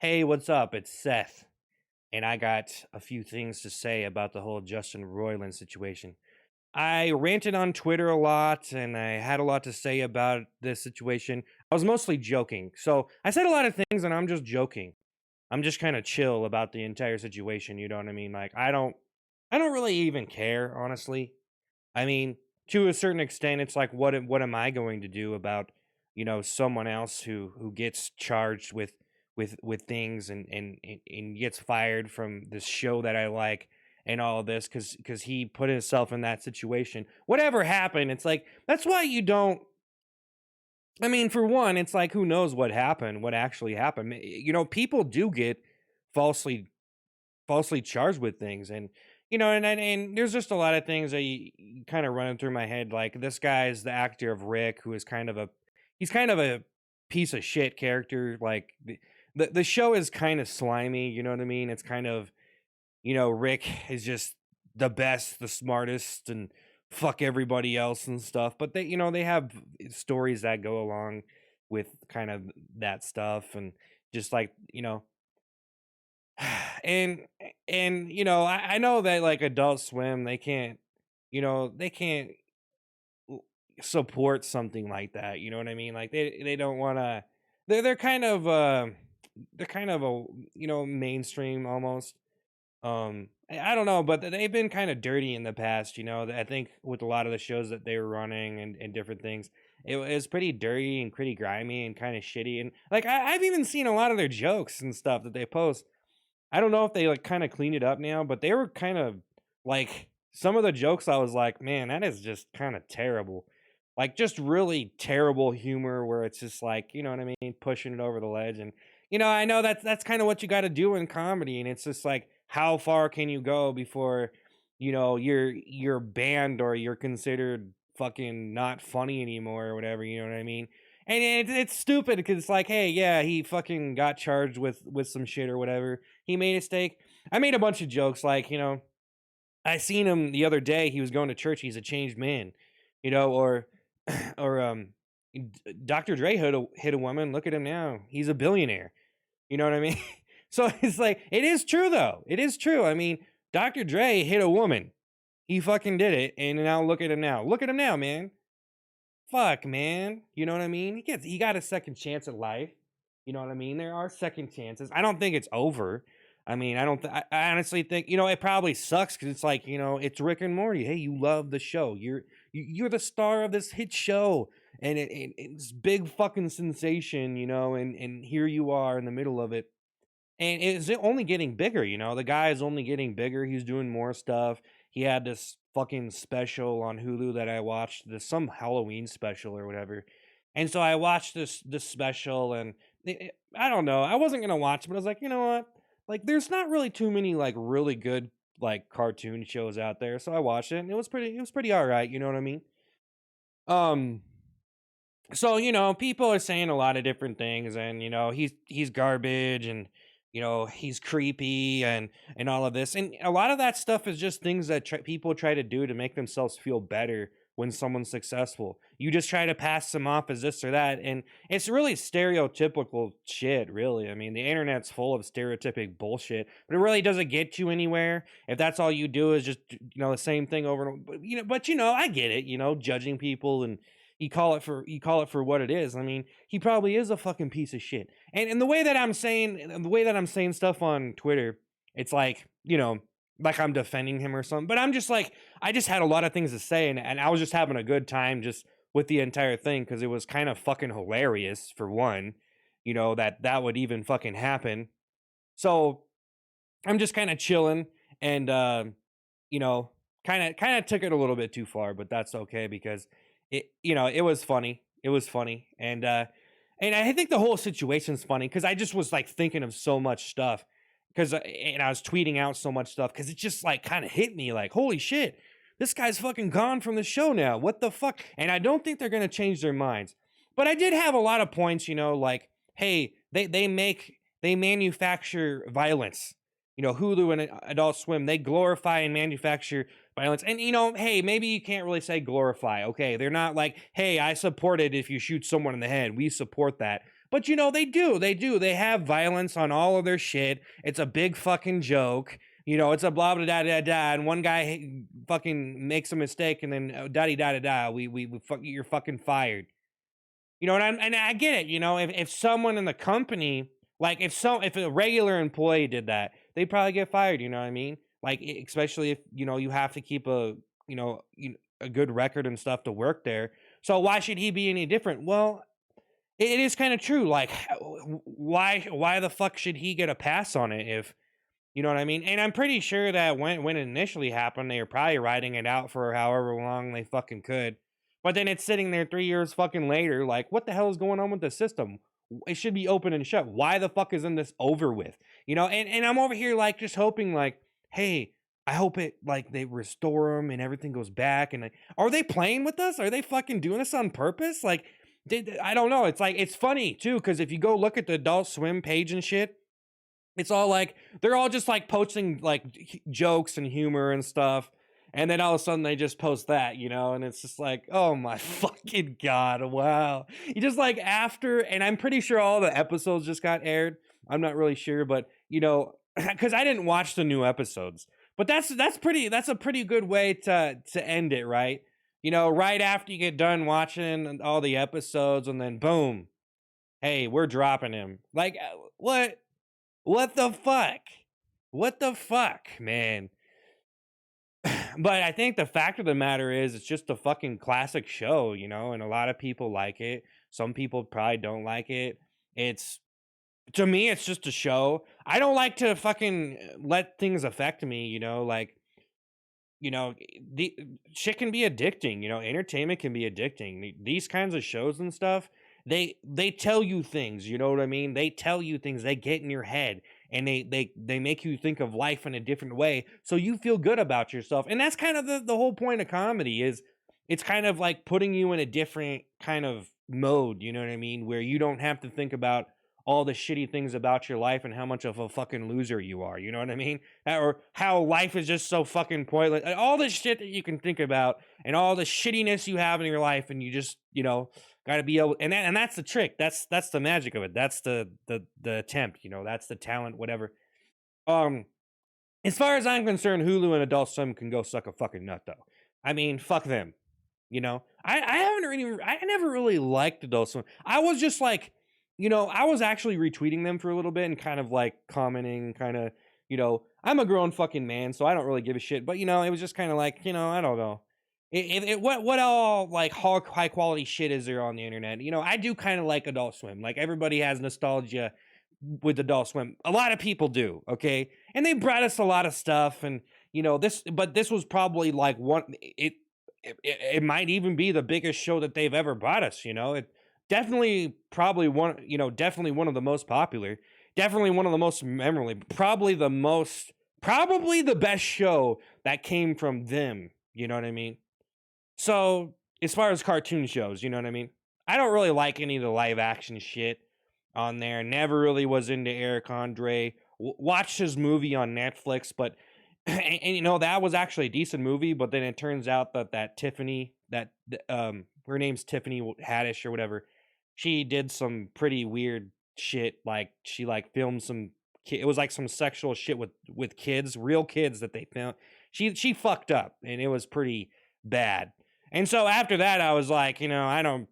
Hey, what's up? It's Seth, and I got a few things to say about the whole Justin Roiland situation. I ranted on Twitter a lot, and I had a lot to say about this situation. I was mostly joking, so I said a lot of things, and I'm just joking. I'm just kind of chill about the entire situation. You know what I mean? Like I don't really even care, honestly. I mean, to a certain extent, it's like, what am I going to do about, someone else who gets charged with with things and gets fired from this show that I like and all of this because he put himself in that situation. Whatever happened, it's like that's why you don't. I mean, for one, it's like who knows what happened, what actually happened. People do get falsely falsely charged with things and there's just a lot of things that kind of running through my head, like this guy's the actor of Rick, who is he's kind of a piece of shit character. Like the show is kind of slimy, you know what I mean? It's kind of, Rick is just the best, the smartest, and fuck everybody else and stuff, but they have stories that go along with kind of that stuff, and just like, and I know that like Adult Swim, they can't l- support something like that. You know what I mean? Like they don't want to. They're kind of they're kind of a mainstream almost. I don't know, but they've been kind of dirty in the past. I think with a lot of the shows that they were running and different things. It was pretty dirty and pretty grimy and kind of shitty. And like I've even seen a lot of their jokes and stuff that they post. I don't know if they like kind of cleaned it up now, but they were kind of like some of the jokes I was like, man, that is just kind of terrible. Like just really terrible humor where it's just like, you know what I mean, pushing it over the ledge. And I know that's kind of what you got to do in comedy, and it's just like how far can you go before, you're banned or you're considered fucking not funny anymore or whatever, you know what I mean? And it's stupid because it's like, hey, yeah, he fucking got charged with some shit or whatever. He made a mistake. I made a bunch of jokes like, I seen him the other day. He was going to church. He's a changed man, or or Dr. Dre hit a woman. Look at him now. He's a billionaire. You know what I mean? So it's like it is true though. It is true. I mean, Dr. Dre hit a woman. He fucking did it, and now look at him now. Look at him now, man. Fuck, man. You know what I mean? He got a second chance at life. You know what I mean? There are second chances. I don't think it's over. I mean, I don't. I honestly think it probably sucks because it's like it's Rick and Morty. Hey, you love the show. You're the star of this hit show, and it's big fucking sensation. And here you are in the middle of it, and it's only getting bigger. The guy is only getting bigger. He's doing more stuff. He had this fucking special on Hulu that I watched, this some Halloween special or whatever. And so I watched this special, and I don't know. I wasn't gonna watch it, but I was like, you know what? Like, there's not really too many like really good like cartoon shows out there. So I watched it, and it was pretty all right. You know what I mean? Um, so people are saying a lot of different things, and he's garbage, and he's creepy, and all of this, and a lot of that stuff is just things that people try to do to make themselves feel better when someone's successful. You just try to pass them off as this or that, and it's really stereotypical shit, really. I mean, the internet's full of stereotypic bullshit, but it really doesn't get you anywhere if that's all you do is just the same thing over and over. But I get it, judging people, and you call it for what it is. I mean, he probably is a fucking piece of shit. And the way that I'm saying stuff on Twitter, it's like, like I'm defending him or something. But I'm just like, I just had a lot of things to say, and I was just having a good time just with the entire thing because it was kind of fucking hilarious for one, that would even fucking happen. So I'm just kind of chilling, and you know, kind of took it a little bit too far, but that's okay because it was funny. It was funny, and I think the whole situation's funny because I just was like thinking of so much stuff because and I was tweeting out so much stuff because it just like kind of hit me like, holy shit, this guy's fucking gone from the show now. What the fuck? And I don't think they're gonna change their minds. But I did have a lot of points, like, hey, they manufacture violence. Hulu and Adult Swim, they glorify and manufacture violence. And hey, maybe you can't really say glorify. Okay, they're not like, hey, I support it if you shoot someone in the head. We support that. But they have violence on all of their shit. It's a big fucking joke. It's a blah blah da da da, and one guy fucking makes a mistake, and then da da da da. You're fucking fired. And I get it. If someone in the company, like if a regular employee did that, they'd probably get fired. You know what I mean? Like especially if you have to keep a good record and stuff to work there. So why should he be any different? Well, it is kind of true. Like, why the fuck should he get a pass on it if you know what I mean? And I'm pretty sure that when it initially happened, they were probably writing it out for however long they fucking could. But then it's sitting there 3 years fucking later, like, what the hell is going on with the system? It should be open and shut. Why the fuck isn't this over with? And I'm over here like just hoping like, hey, I hope it like they restore them and everything goes back. And like, are they playing with us? Are they fucking doing this on purpose? Like, I don't know. It's like it's funny too because if you go look at the Adult Swim page and shit, it's all like they're all just like posting like jokes and humor and stuff. And then all of a sudden they just post that, and it's just like, oh my fucking God, wow. You just like after, and I'm pretty sure all the episodes just got aired. I'm not really sure, but because I didn't watch the new episodes. But that's a pretty good way to end it, right? Right after you get done watching all the episodes, and then boom, hey, we're dropping him. Like, what? What the fuck? What the fuck, man? But I think the fact of the matter is, it's just a fucking classic show, and a lot of people like it. Some people probably don't like it. It's To me, it's just a show. I don't like to fucking let things affect me, like the shit can be addicting. Entertainment can be addicting. These kinds of shows and stuff, they tell you things. You know what I mean? They tell you things. They get in your head, and they make you think of life in a different way, so you feel good about yourself. And that's kind of the whole point of comedy is it's kind of like putting you in a different kind of mode. You know what I mean? Where you don't have to think about all the shitty things about your life and how much of a fucking loser you are. You know what I mean? Or how life is just so fucking pointless. All this shit that you can think about and all the shittiness you have in your life, and you just, got to be able, and that's the trick. That's the magic of it. That's the attempt. That's the talent. Whatever. Um, as far as I'm concerned, Hulu and Adult Swim can go suck a fucking nut, though. I mean, fuck them. I haven't really, I never really liked Adult Swim. I was just like, I was actually retweeting them for a little bit and kind of like commenting, kind of, I'm a grown fucking man, so I don't really give a shit. But it was just kind of like, I don't know. What all like high quality shit is there on the internet? I do kind of like Adult Swim. Like everybody has nostalgia with Adult Swim. A lot of people do, okay? And they brought us a lot of stuff, and this was probably like it might even be the biggest show that they've ever brought us. It definitely probably definitely one of the most popular, definitely one of the most memorable, probably the best show that came from them. You know what I mean? So, as far as cartoon shows, you know what I mean? I don't really like any of the live action shit on there. Never really was into Eric Andre. Watched his movie on Netflix, but that was actually a decent movie. But then it turns out that Tiffany, her name's Tiffany Haddish or whatever, she did some pretty weird shit. Like she like filmed some. It was like some sexual shit with kids, real kids that they filmed. She fucked up, and it was pretty bad. And so after that, I was like, I don't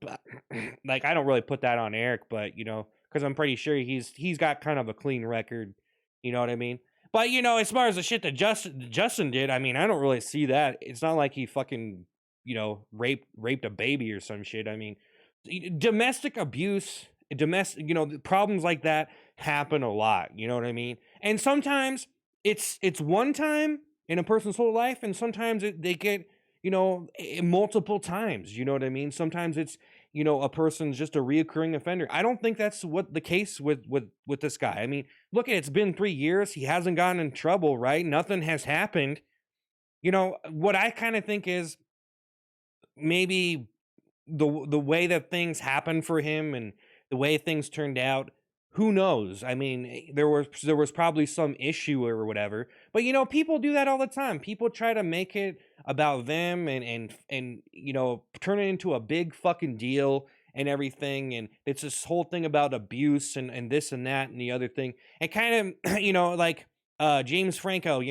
like, I don't really put that on Eric, but because I'm pretty sure he's got kind of a clean record, you know what I mean? But as far as the shit that Justin did, I mean, I don't really see that. It's not like he fucking raped a baby or some shit. I mean, domestic abuse, problems like that happen a lot. You know what I mean? And sometimes it's one time in a person's whole life, and sometimes they get multiple times. You know what I mean? Sometimes it's a person's just a reoccurring offender. I don't think that's what the case with this guy. I mean, look, it's been 3 years. He hasn't gotten in trouble, right? Nothing has happened. What I kind of think is maybe the way that things happened for him and the way things turned out, who knows? I mean, there was probably some issue or whatever. But people do that all the time. People try to make it about them and turn it into a big fucking deal and everything, and it's this whole thing about abuse and this and that and the other thing. And kind of like James Franco,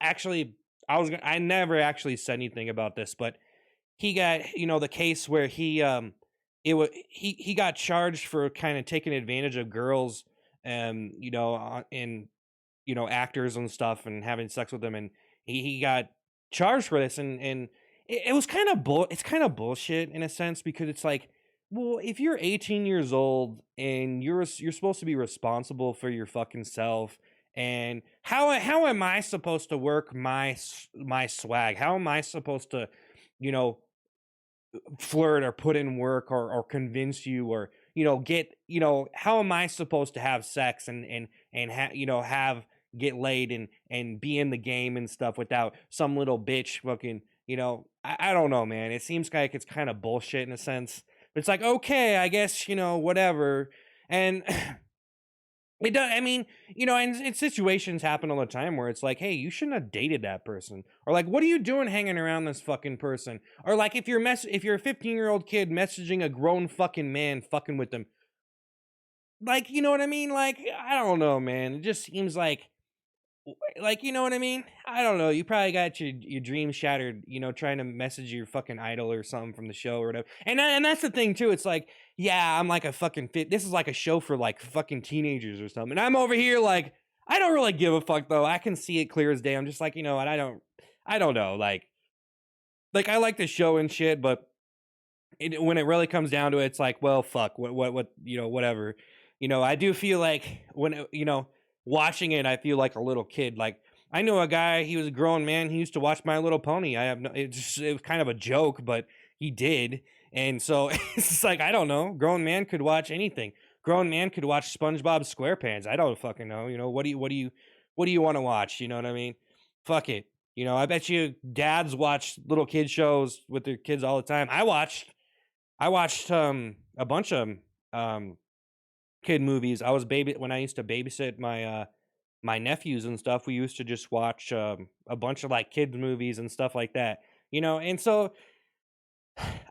actually I never actually said anything about this, but he got the case where he got charged for kind of taking advantage of girls, and actors and stuff, and having sex with them, and he got charged for this, and it was kind of it's kind of bullshit in a sense, because it's like, well, if you're 18 years old and you're supposed to be responsible for your fucking self, and how am I supposed to work my swag? How am I supposed to, you know, flirt or put in work, or convince you, or get, how am I supposed to have sex and have get laid and be in the game and stuff without some little bitch fucking, I don't know, man. It seems like it's kind of bullshit in a sense. But it's like, okay, I guess, whatever. And it does. I mean, and situations happen all the time where it's like, hey, you shouldn't have dated that person, or like, what are you doing hanging around this fucking person? Or like, if you're a 15-year-old kid messaging a grown fucking man, fucking with them, like, you know what I mean? Like, I don't know, man. It just seems like, you know what I mean? I don't know. You probably got your dreams shattered, trying to message your fucking idol or something from the show or whatever. And that's the thing too. It's like, yeah, I'm like a fucking fit. This is like a show for like fucking teenagers or something. And I'm over here like, I don't really give a fuck though. I can see it clear as day. I'm just like, you know what? I don't know. Like I like the show and shit, but when it really comes down to it, it's like, well, fuck, what, whatever. I do feel like when, watching it, I feel like a little kid. Like, I know a guy, he was a grown man. He used to watch My Little Pony. It was kind of a joke, but he did. And so it's just like, I don't know. Grown man could watch anything. Grown man could watch SpongeBob SquarePants. I don't fucking know. What do you want to watch? You know what I mean? Fuck it. I bet you dads watch little kid shows with their kids all the time. I watched a bunch of um kid movies. I was baby when I used to babysit my nephews and stuff. We used to just watch a bunch of like kids movies and stuff like that. And so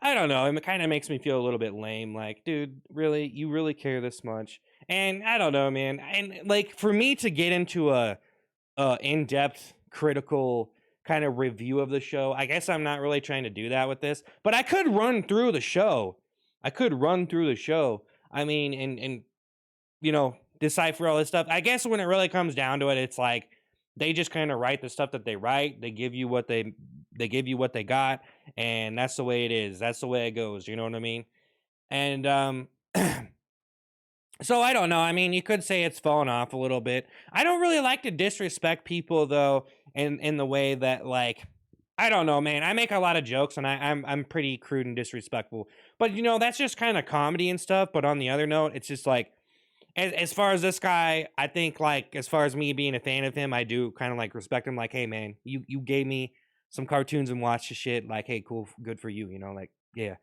I don't know. It kind of makes me feel a little bit lame. Like, dude, really, you really care this much? And I don't know, man. And like for me to get into a in-depth critical kind of review of the show, I guess I'm not really trying to do that with this, but I could run through the show. I mean, and decipher all this stuff. I guess when it really comes down to it, it's like they just kind of write the stuff that they write. They give you what they give you what they got, and that's the way it is. That's the way it goes. You know what I mean? And so I don't know. I mean, you could say it's fallen off a little bit. I don't really like to disrespect people though, in the way that like, I don't know, man. I make a lot of jokes, and I'm pretty crude and disrespectful. But that's just kind of comedy and stuff. But on the other note, it's just like, as far as this guy, I think like, as far as me being a fan of him, I do kind of like respect him. Like, hey man, you gave me some cartoons and watched the shit. Like, hey, cool, good for you. Like, yeah.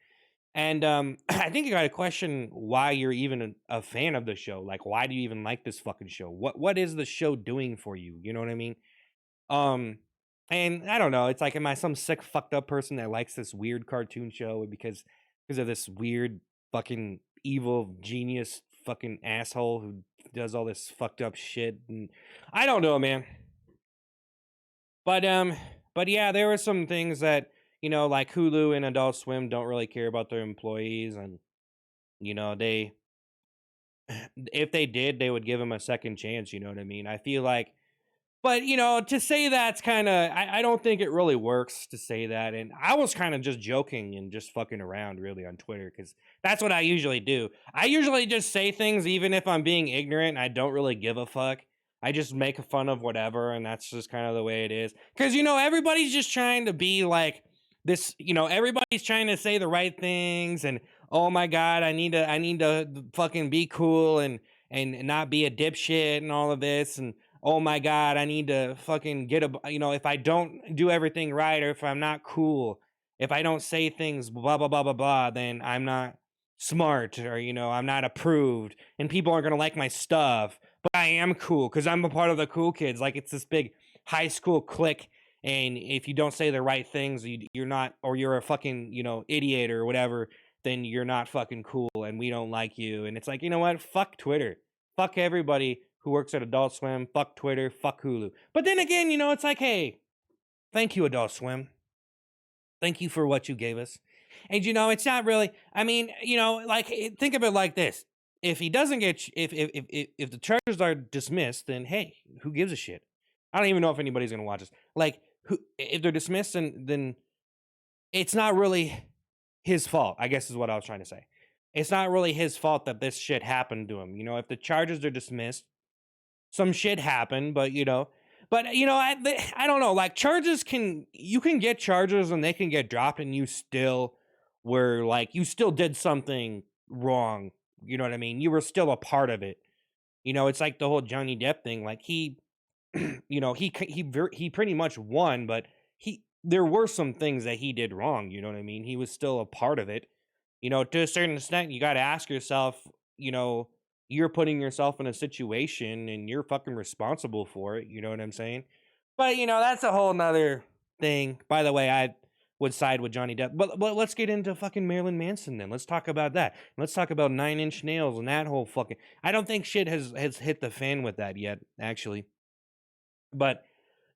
And I think you got to question why you're even a fan of the show. Like, why do you even like this fucking show? What is the show doing for you? You know what I mean? Um, and I don't know. It's like, am I some sick fucked up person that likes this weird cartoon show because of this weird fucking evil genius fucking asshole who does all this fucked up shit? And I don't know, man. But yeah, there were some things that like Hulu and Adult Swim don't really care about their employees, and they if they did, they would give them a second chance. You know what I mean? I feel like, but to say that's kind of, I don't think it really works to say that. And I was kind of just joking and just fucking around really on Twitter, because that's what I usually do. I usually just say things even if I'm being ignorant and I don't really give a fuck. I just make fun of whatever, and that's just kind of the way it is. Because everybody's just trying to be like this. Everybody's trying to say the right things, and oh my god, I need to fucking be cool and not be a dipshit and all of this, and oh my god, I need to fucking get if I don't do everything right, or if I'm not cool, if I don't say things blah blah blah blah blah, then I'm not smart, or I'm not approved, and people aren't gonna like my stuff. But I am cool because I'm a part of the cool kids. Like, it's this big high school clique, and if you don't say the right things, you're not, or you're a fucking idiot or whatever, then you're not fucking cool and we don't like you. And it's like, you know what? Fuck Twitter. Fuck everybody who works at Adult Swim. Fuck Twitter. Fuck Hulu. But then again, it's like, hey, thank you, Adult Swim. Thank you for what you gave us. And it's not really. I mean, like think of it like this: if he doesn't get, if the charges are dismissed, then hey, who gives a shit? I don't even know if anybody's gonna watch this. Like, who if they're dismissed, then it's not really his fault. I guess is what I was trying to say. It's not really his fault that this shit happened to him. If the charges are dismissed, some shit happened, but I don't know. Like you can get charges and they can get dropped, and you still were like you still did something wrong. You know what I mean? You were still a part of it. It's like the whole Johnny Depp thing. Like he, he pretty much won, but there were some things that he did wrong. You know what I mean? He was still a part of it. To a certain extent, you got to ask yourself. You're putting yourself in a situation and you're fucking responsible for it. You know what I'm saying? But that's a whole nother thing. By the way, I would side with Johnny Depp. But let's get into fucking Marilyn Manson then. Let's talk about that. Let's talk about 9 Inch Nails and that whole fucking. I don't think shit has hit the fan with that yet, actually. But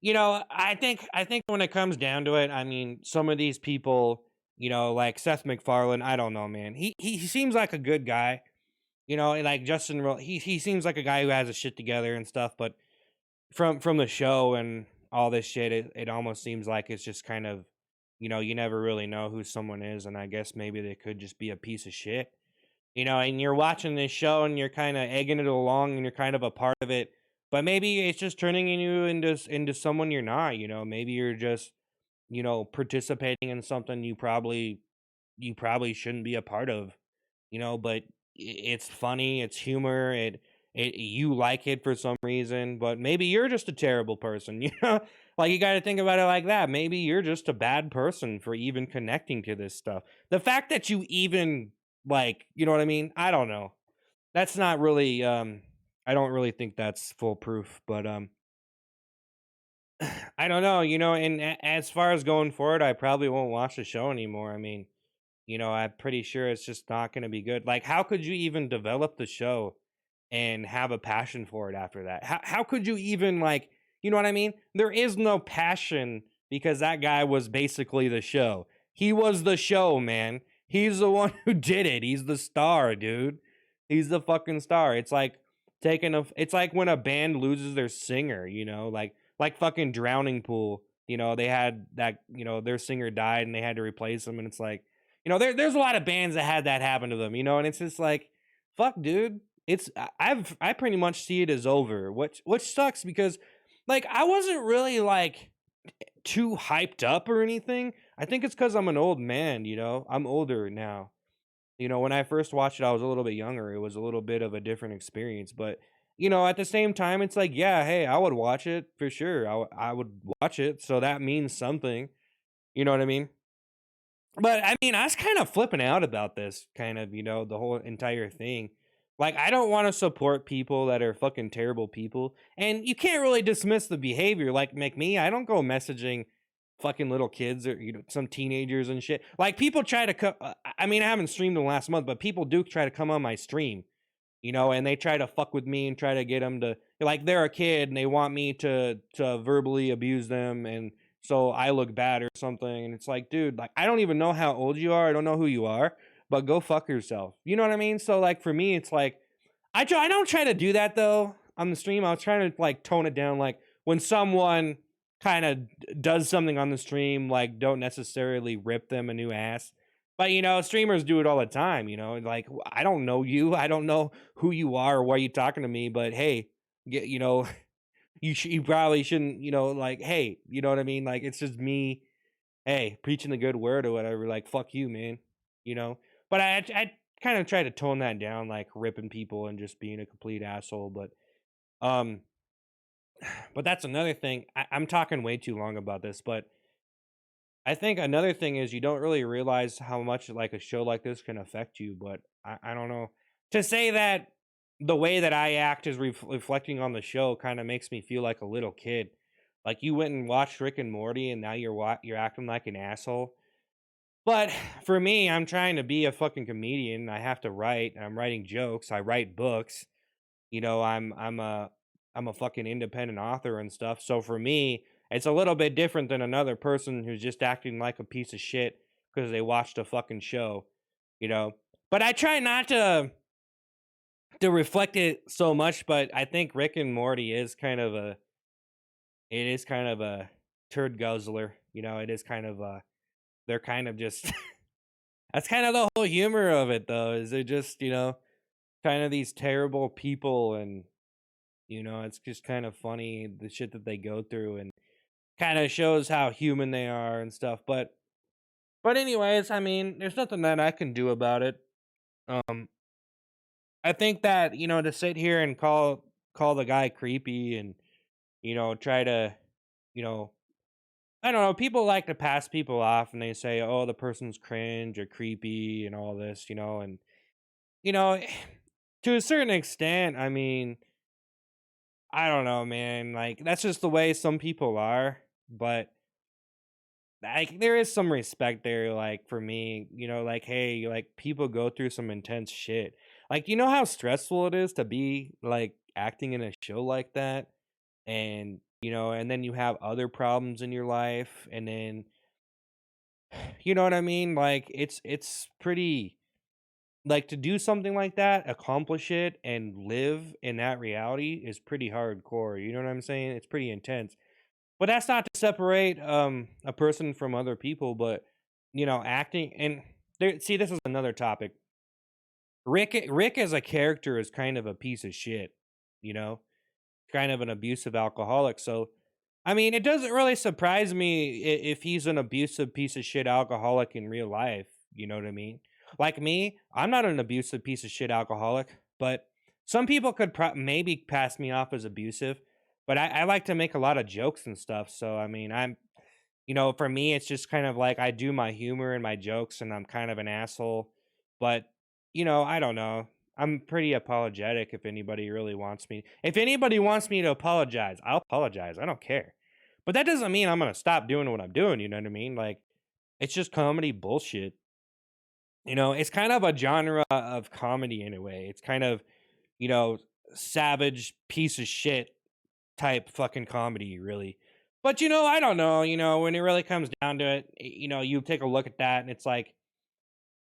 I think when it comes down to it, I mean, some of these people, like Seth MacFarlane, I don't know, man. He seems like a good guy. Like he seems like a guy who has his shit together and stuff, but from the show and all this shit, it almost seems like it's just kind of, you never really know who someone is, and I guess maybe they could just be a piece of shit. And you're watching this show and you're kind of egging it along and you're kind of a part of it, but maybe it's just turning you into someone you're not. Maybe you're just, participating in something you probably shouldn't be a part of, but it's funny, it's humor, you like it for some reason, but maybe you're just a terrible person, like you got to think about it like that. Maybe you're just a bad person for even connecting to this stuff. The fact that you even like, you know what I mean? I don't know. That's not really I don't really think that's foolproof, but I don't know, and as far as going forward, I probably won't watch the show anymore. I mean, I'm pretty sure it's just not going to be good. Like, how could you even develop the show and have a passion for it after that? How could you even, like, you know what I mean? There is no passion because that guy was basically the show. He was the show, man. He's the one who did it. He's the star, dude. He's the fucking star. It's like when a band loses their singer, like fucking Drowning Pool. They had that, their singer died and they had to replace him, and it's like, there's a lot of bands that had that happen to them, and it's just like, fuck, dude. I pretty much see it as over, which sucks because, like, I wasn't really like too hyped up or anything. I think it's because I'm an old man, I'm older now. When I first watched it, I was a little bit younger. It was a little bit of a different experience, but at the same time, it's like, yeah, hey, I would watch it for sure. I would watch it, so that means something. You know what I mean? But I mean, I was kind of flipping out about this kind of, the whole entire thing. Like, I don't want to support people that are fucking terrible people. And you can't really dismiss the behavior. Like me, I don't go messaging fucking little kids or, some teenagers and shit. Like, people try to I mean, I haven't streamed in the last month, but people do try to come on my stream, and they try to fuck with me and try to get them to, like, they're a kid and they want me to verbally abuse them, and so I look bad or something. And it's like, dude, like, I don't even know how old you are. I don't know who you are, but go fuck yourself. You know what I mean? So, like, for me, it's like, I don't try to do that though on the stream. I was trying to, like, tone it down. Like, when someone kind of does something on the stream, like, don't necessarily rip them a new ass. But, streamers do it all the time, like, I don't know you. I don't know who you are or why you talking to me, but hey, get, you probably shouldn't, like, hey, you know what I mean? Like, it's just me, hey, preaching the good word or whatever, like, fuck you, man, you know? But I kind of try to tone that down, like, ripping people and just being a complete asshole, um, but that's another thing. I'm talking way too long about this, but I think another thing is you don't really realize how much, like, a show like this can affect you, but I don't know. To say that the way that I act is reflecting on the show kind of makes me feel like a little kid. Like, you went and watched Rick and Morty and now you're acting like an asshole. But for me, I'm trying to be a fucking comedian. I have to write. I'm writing jokes. I write books. I'm a fucking independent author and stuff. So for me, it's a little bit different than another person who's just acting like a piece of shit because they watched a fucking show, you know. But I try not to reflect it so much, but I think Rick and Morty is kind of a it is kind of a turd guzzler, it is kind of they're kind of just that's kind of the whole humor of it though, is they're just, kind of these terrible people, and it's just kind of funny the shit that they go through, and kind of shows how human they are and stuff. But anyways, I mean, there's nothing that I can do about it. Um I think that, to sit here and call the guy creepy, and try to, you know, I don't know, people like to pass people off and they say, "Oh, the person's cringe or creepy," and all this, and you know, to a certain extent, I mean, I don't know, man. Like that's just the way some people are, but like there is some respect there, like for me, like hey, like people go through some intense shit. Like you know how stressful it is to be like acting in a show like that, and and then you have other problems in your life, and then you know what I mean? Like it's pretty like to do something like that, accomplish it and live in that reality is pretty hardcore. You know what I'm saying? It's pretty intense. But that's not to separate a person from other people, but acting and there see this is another topic. Rick as a character is kind of a piece of shit, you know? Kind of an abusive alcoholic. So I mean, it doesn't really surprise me if he's an abusive piece of shit alcoholic in real life. You know what I mean? Like me, I'm not an abusive piece of shit alcoholic, but some people could maybe pass me off as abusive. But I like to make a lot of jokes and stuff. So, I mean, for me, it's just kind of like I do my humor and my jokes, and I'm kind of an asshole. But, I don't know. I'm pretty apologetic if anybody really wants me. If anybody wants me to apologize, I'll apologize. I don't care. But that doesn't mean I'm going to stop doing what I'm doing. You know what I mean? Like, it's just comedy bullshit. It's kind of a genre of comedy in a way. It's kind of, you know, savage piece of shit type fucking comedy, really. But I don't know. When it really comes down to it, you take a look at that, and it's like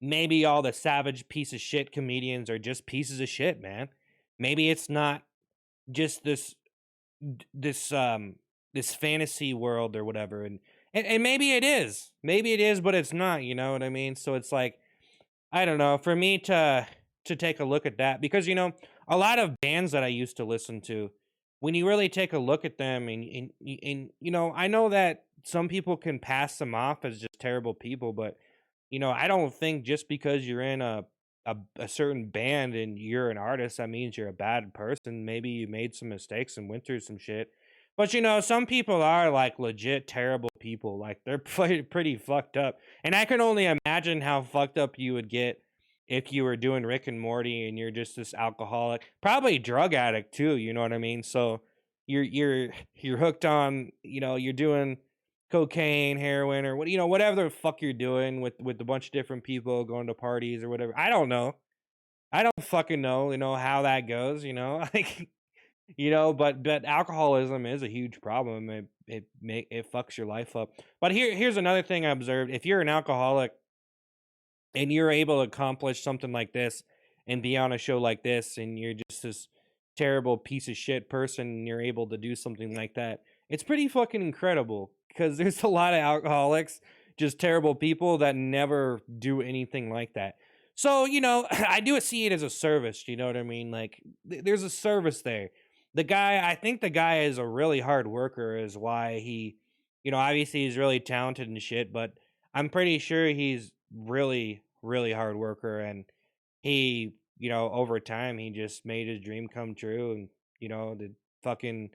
maybe all the savage piece of shit comedians are just pieces of shit, man. Maybe it's not just this this fantasy world or whatever, and maybe it is. Maybe it is, but it's not. You know what I mean? So it's like I don't know, for me to take a look at that because a lot of bands that I used to listen to, when you really take a look at them and I know that some people can pass them off as just terrible people, but I don't think just because you're in a certain band and you're an artist, that means you're a bad person. Maybe you made some mistakes and went through some shit. But some people are like legit terrible people. Like they're pretty fucked up. And I can only imagine how fucked up you would get if you were doing Rick and Morty and you're just this alcoholic, probably drug addict too, you know what I mean? So you're hooked on, you're doing cocaine, heroin, or whatever the fuck you're doing with a bunch of different people going to parties or whatever. I don't know. I don't fucking know, how that goes, like but alcoholism is a huge problem. It fucks your life up. But here's another thing I observed. If you're an alcoholic and you're able to accomplish something like this and be on a show like this, and you're just this terrible piece of shit person and you're able to do something like that, it's pretty fucking incredible because there's a lot of alcoholics, just terrible people that never do anything like that. So I do see it as a service, you know what I mean? Like there's a service there. I think the guy is a really hard worker, is why he, obviously he's really talented and shit, but I'm pretty sure he's really, really hard worker, and he, over time he just made his dream come true, and the fucking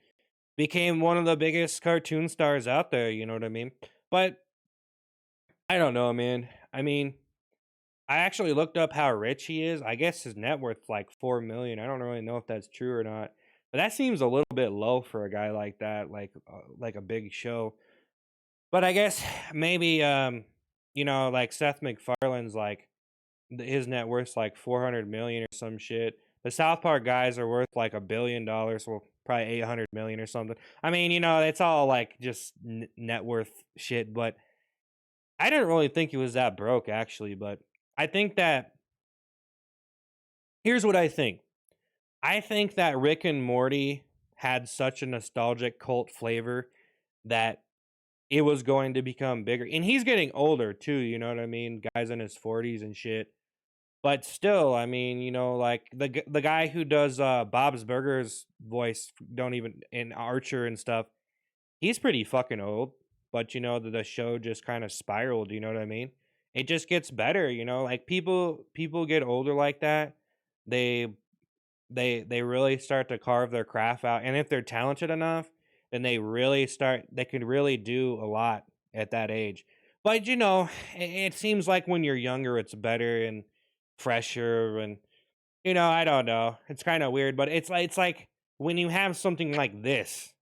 became one of the biggest cartoon stars out there, you know what I mean? But I don't know, man. I mean, I actually looked up how rich he is. I guess his net worth's like 4 million. I don't really know if that's true or not, but that seems a little bit low for a guy like that, like a big show. But I guess maybe like Seth MacFarlane's like his net worth's like 400 million or some shit. The South Park guys are worth like $1 billion, well, probably 800 million or something. I mean, it's all like just net worth shit, but I didn't really think he was that broke actually, but I think that here's what I think. I think that Rick and Morty had such a nostalgic cult flavor that it was going to become bigger. And he's getting older too, you know what I mean? Guys in his 40s and shit. But still, I mean, like the guy who does Bob's Burgers voice, don't even in Archer and stuff, he's pretty fucking old. But the show just kind of spiraled, you know what I mean? It just gets better, like people get older like that. They they really start to carve their craft out, and if they're talented enough, then they could really do a lot at that age. But it seems like when you're younger it's better and fresher, and I don't know, it's kind of weird, but it's like when you have something like this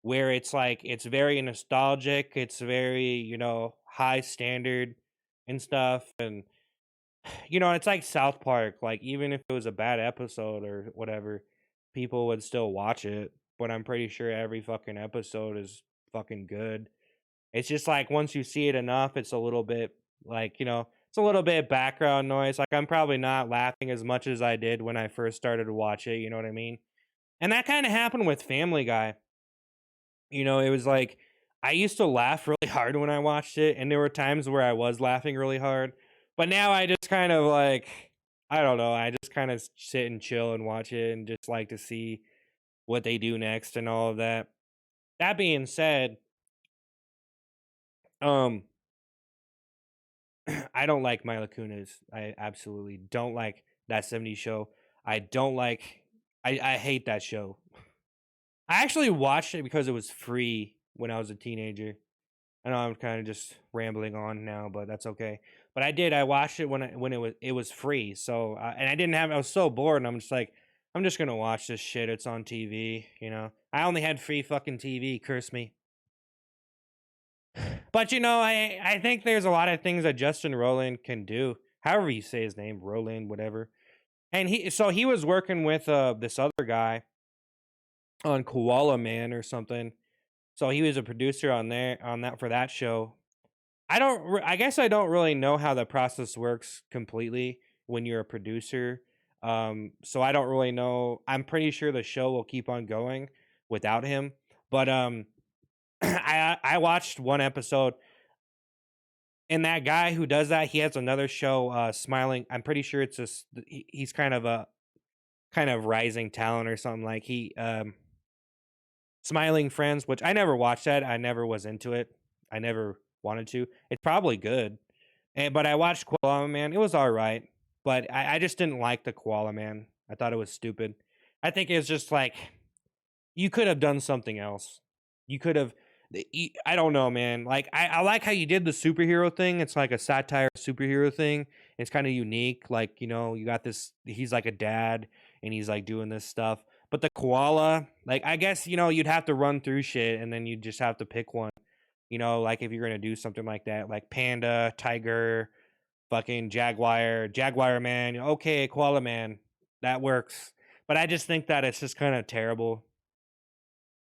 where it's like it's very nostalgic, it's very high standard and stuff, and it's like South Park. Like, even if it was a bad episode or whatever, people would still watch it. But I'm pretty sure every fucking episode is fucking good. It's just like once you see it enough, it's a little bit like, it's a little bit background noise. Like, I'm probably not laughing as much as I did when I first started to watch it. You know what I mean? And that kind of happened with Family Guy. It was like I used to laugh really hard when I watched it, and there were times where I was laughing really hard. But now I just kind of like I don't know, I just kind of sit and chill and watch it and just like to see what they do next and all of that. That being said, um I don't like Mila Kunis. I absolutely don't like that 70s show. I don't like I hate that show. I actually watched it because it was free when I was a teenager. I know I'm kind of just rambling on now, but that's okay. But I did. I watched it when it was free. So and I didn't have. I was so bored, and I'm just like, I'm just gonna watch this shit. It's on TV. I only had free fucking TV. Curse me. But I think there's a lot of things that Justin Roiland can do. However you say his name, Roland, whatever. And he was working with this other guy on Koala Man or something. So he was a producer on that for that show. I guess I don't really know how the process works completely when you're a producer. So I don't really know. I'm pretty sure the show will keep on going without him. But I watched one episode, and that guy who does that, he has another show, Smiling. I'm pretty sure it's just he's kind of a kind of rising talent or something, like he Smiling Friends, which I never watched that. I never was into it. I never wanted to. It's probably good. But I watched Koala Man. It was all right. But I just didn't like the Koala Man. I thought it was stupid. I think it's just like you could have done something else. You could have. I don't know, man. Like I like how you did the superhero thing. It's like a satire superhero thing. It's kind of unique. Like you got this. He's like a dad, and he's like doing this stuff. But the koala, like I guess you'd have to run through shit, and then you just have to pick one. Like if you're gonna do something like that, like panda, tiger, fucking jaguar man. Okay, koala man, that works. But I just think that it's just kind of terrible.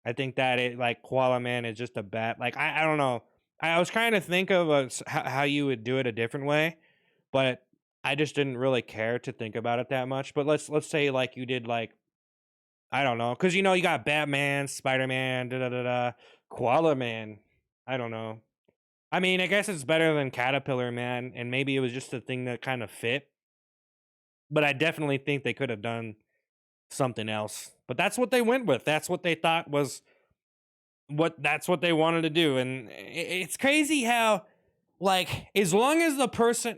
I think that it like koala man is just a bad. Like I don't know. I was trying to think of how you would do it a different way, but I just didn't really care to think about it that much. But let's say like you did like I don't know, because you got Batman, Spider Man, da da da da, Koala Man. I don't know. I mean, I guess it's better than Caterpillar Man, and maybe it was just a thing that kind of fit. But I definitely think they could have done something else. But that's what they went with. That's what they thought was that's what they wanted to do. And it's crazy how like as long as the person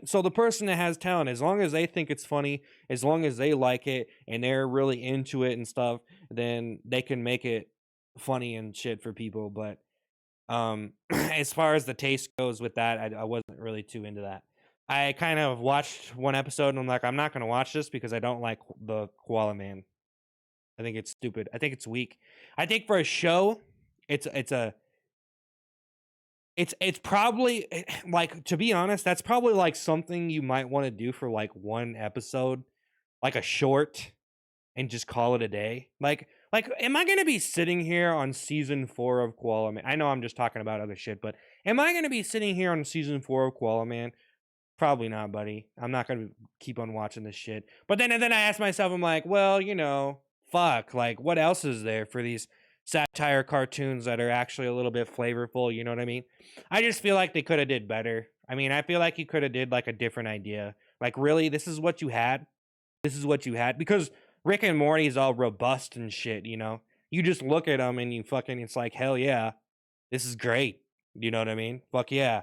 that has talent, as long as they think it's funny, as long as they like it and they're really into it and stuff, then they can make it funny and shit for people. But as far as the taste goes with that, I wasn't really too into that. I kind of watched one episode and I'm like, I'm not gonna watch this because I don't like the koala man. I think it's stupid. I think it's weak. I think for a show, it's a It's probably like, to be honest, that's probably like something you might want to do for like one episode, like a short, and just call it a day. Like, am I gonna be sitting here on season 4 of Koala Man? I know I'm just talking about other shit, but am I gonna be sitting here on season 4 of Koala Man? Probably not, buddy. I'm not gonna keep on watching this shit. But then I ask myself, I'm like, well, fuck. Like, what else is there for these satire cartoons that are actually a little bit flavorful? You know what I mean? I just feel like they could have did better. I mean, I feel like you could have did like a different idea. Like, really, this is what you had. This is what you had, because Rick and Morty is all robust and shit. You just look at them and you fucking, it's like, hell yeah, this is great. You know what I mean? Fuck yeah,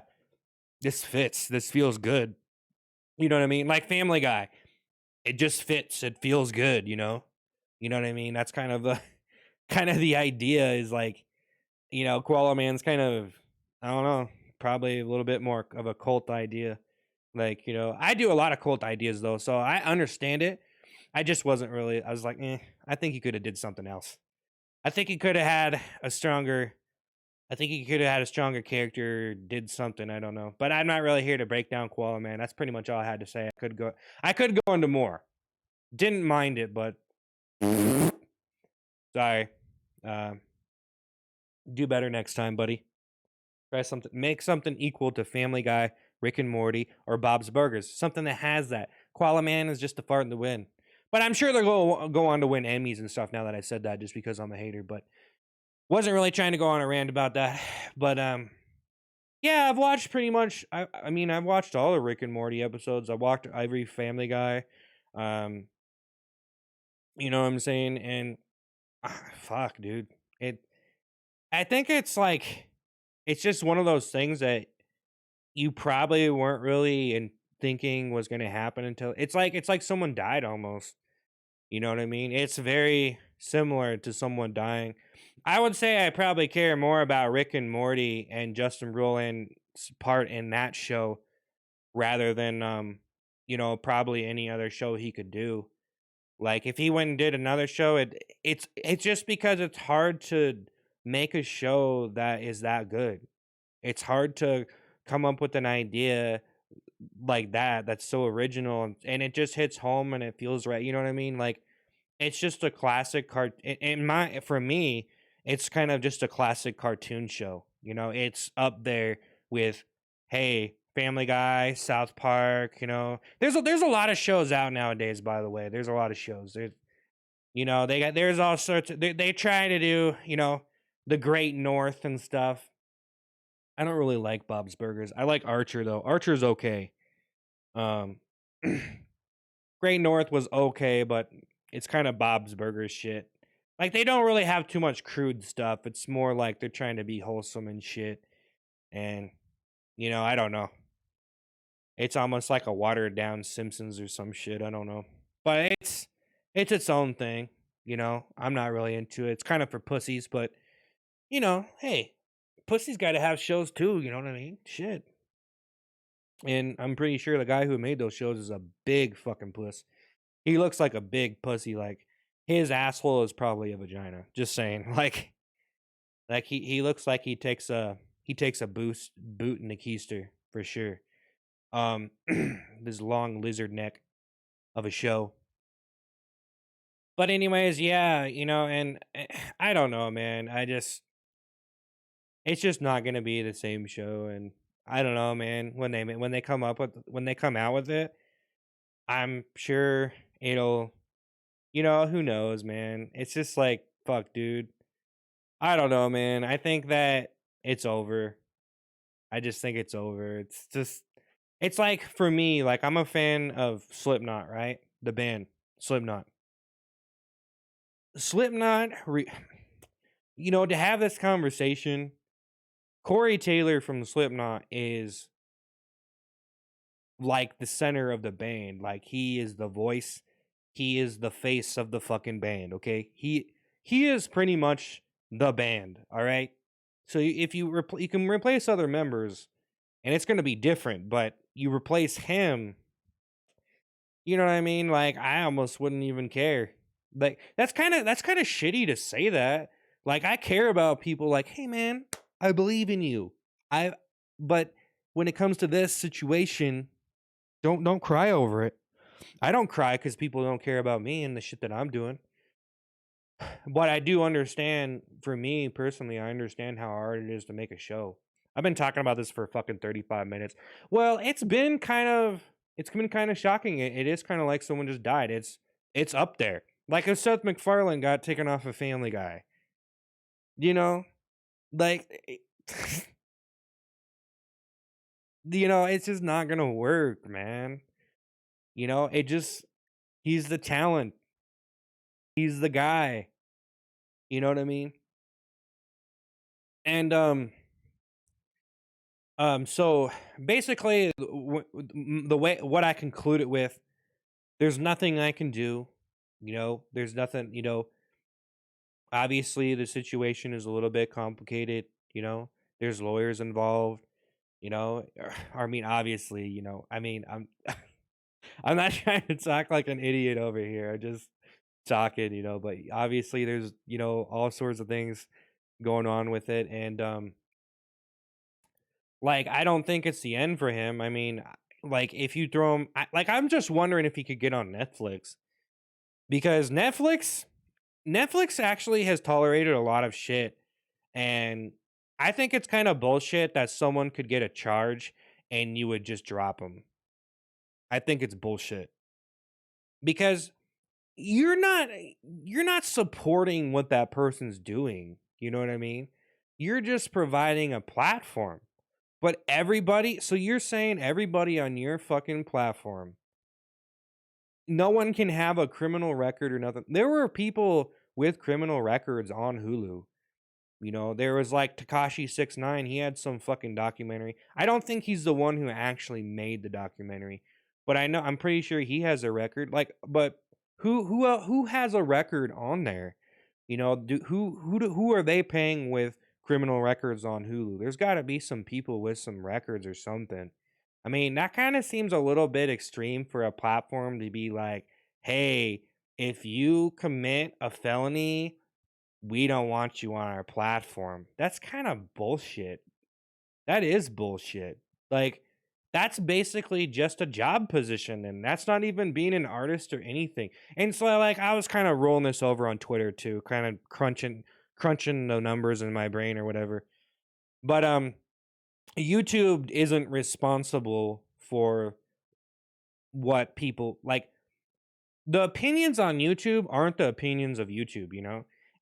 this fits. This feels good. You know what I mean? Like Family Guy, it just fits. It feels good. You know what I mean? That's kind of the kind of the idea is like, Koala Man's kind of, I don't know, probably a little bit more of a cult idea. Like, I do a lot of cult ideas though, so I understand it. I just wasn't really. I was like, I think he could have did something else. I think he could have had a stronger. I think he could have had a stronger character. Did something. I don't know, but I'm not really here to break down Koala Man. That's pretty much all I had to say. I could go. I could go into more. Didn't mind it, but sorry. Uh, do better next time, buddy. Try something. Make something equal to Family Guy, Rick and Morty, or Bob's Burgers. Something that has that. Koala Man is just a fart in the wind. But I'm sure they'll go on to win Emmys and stuff now that I said that, just because I'm a hater. But wasn't really trying to go on a rant about that. But yeah, I've watched pretty much. I mean, I've watched all the Rick and Morty episodes. I watched every Family Guy. Um, you know what I'm saying? And fuck, dude. It. I think it's like, it's just one of those things that you probably weren't really in thinking was going to happen until it's like someone died almost. You know what I mean? It's very similar to someone dying. I would say I probably care more about Rick and Morty and Justin Roiland's part in that show rather than probably any other show he could do. Like if he went and did another show, it's just because it's hard to make a show that is that good. It's hard to come up with an idea like that's so original, and it just hits home and it feels right. You know what I mean? Like it's just a classic in my for me, it's kind of just a classic cartoon show. It's up there with, hey, Family Guy, South Park. There's a lot of shows out nowadays. By the way, there's a lot of shows. There's all sorts. They try to do the Great North and stuff. I don't really like Bob's Burgers. I like Archer though. Archer's okay. Um, Great North was okay, but it's kind of Bob's Burgers shit. Like they don't really have too much crude stuff. It's more like they're trying to be wholesome and shit. And I don't know. It's almost like a watered down Simpsons or some shit. I don't know. But it's its own thing. I'm not really into it. It's kind of for pussies, but hey, pussies got to have shows too. You know what I mean? Shit. And I'm pretty sure the guy who made those shows is a big fucking puss. He looks like a big pussy. Like his asshole is probably a vagina. Just saying. Like he looks like he takes a boot in the keister for sure. This long lizard neck of a show. But anyways, yeah, and I don't know, man. It's just not gonna be the same show, and I don't know, man. When they come out with it, I'm sure it'll, who knows, man. It's just like, fuck, dude. I don't know, man. I think that it's over. I just think it's over. It's like for me, like I'm a fan of Slipknot, right? The band Slipknot. Slipknot, to have this conversation, Corey Taylor from Slipknot is like the center of the band. Like he is the voice. He is the face of the fucking band, okay? He is pretty much the band, all right? So if you can replace other members and it's going to be different, but you replace him, you know what I mean? Like I almost wouldn't even care. Like that's kind of shitty to say that. Like I care about people like, "Hey man, I believe in you. But when it comes to this situation, don't cry over it. I don't cry because people don't care about me and the shit that I'm doing. But I do understand, for me personally, I understand how hard it is to make a show. I've been talking about this for fucking 35 minutes. Well, it's been kind of shocking. It is kind of like someone just died. It's up there. Like if Seth MacFarlane got taken off of Family Guy. You know? Like it's just not going to work, man. It just he's the talent. He's the guy. You know what I mean? And so basically, the way what I conclude it with, there's nothing I can do. There's nothing. Obviously, the situation is a little bit complicated. There's lawyers involved. I mean, obviously, I'm I'm not trying to talk like an idiot over here. I'm just talking, but obviously, there's all sorts of things going on with it, and like, I don't think it's the end for him. I mean, like, if you throw him, I'm just wondering if he could get on Netflix, because Netflix actually has tolerated a lot of shit, and I think it's kind of bullshit that someone could get a charge and you would just drop them. I think it's bullshit because you're not you're not supporting what that person's doing. You know what I mean? You're just providing a platform. But so you're saying everybody on your fucking platform, no one can have a criminal record or nothing. There were people with criminal records on Hulu. There was like Takashi 69. He had some fucking documentary. I don't think he's the one who actually made the documentary, but I'm pretty sure he has a record. Like, but who has a record on there? Who are they paying with criminal records on Hulu? There's got to be some people with some records or something. I mean, that kind of seems a little bit extreme for a platform to be like, "Hey, if you commit a felony, we don't want you on our platform." That's kind of bullshit. That is bullshit. Like, that's basically just a job position, and that's not even being an artist or anything. And so, like, I was kind of rolling this over on Twitter too, kind of crunching the numbers in my brain or whatever. But YouTube isn't responsible for what people like. The opinions on YouTube aren't the opinions of YouTube.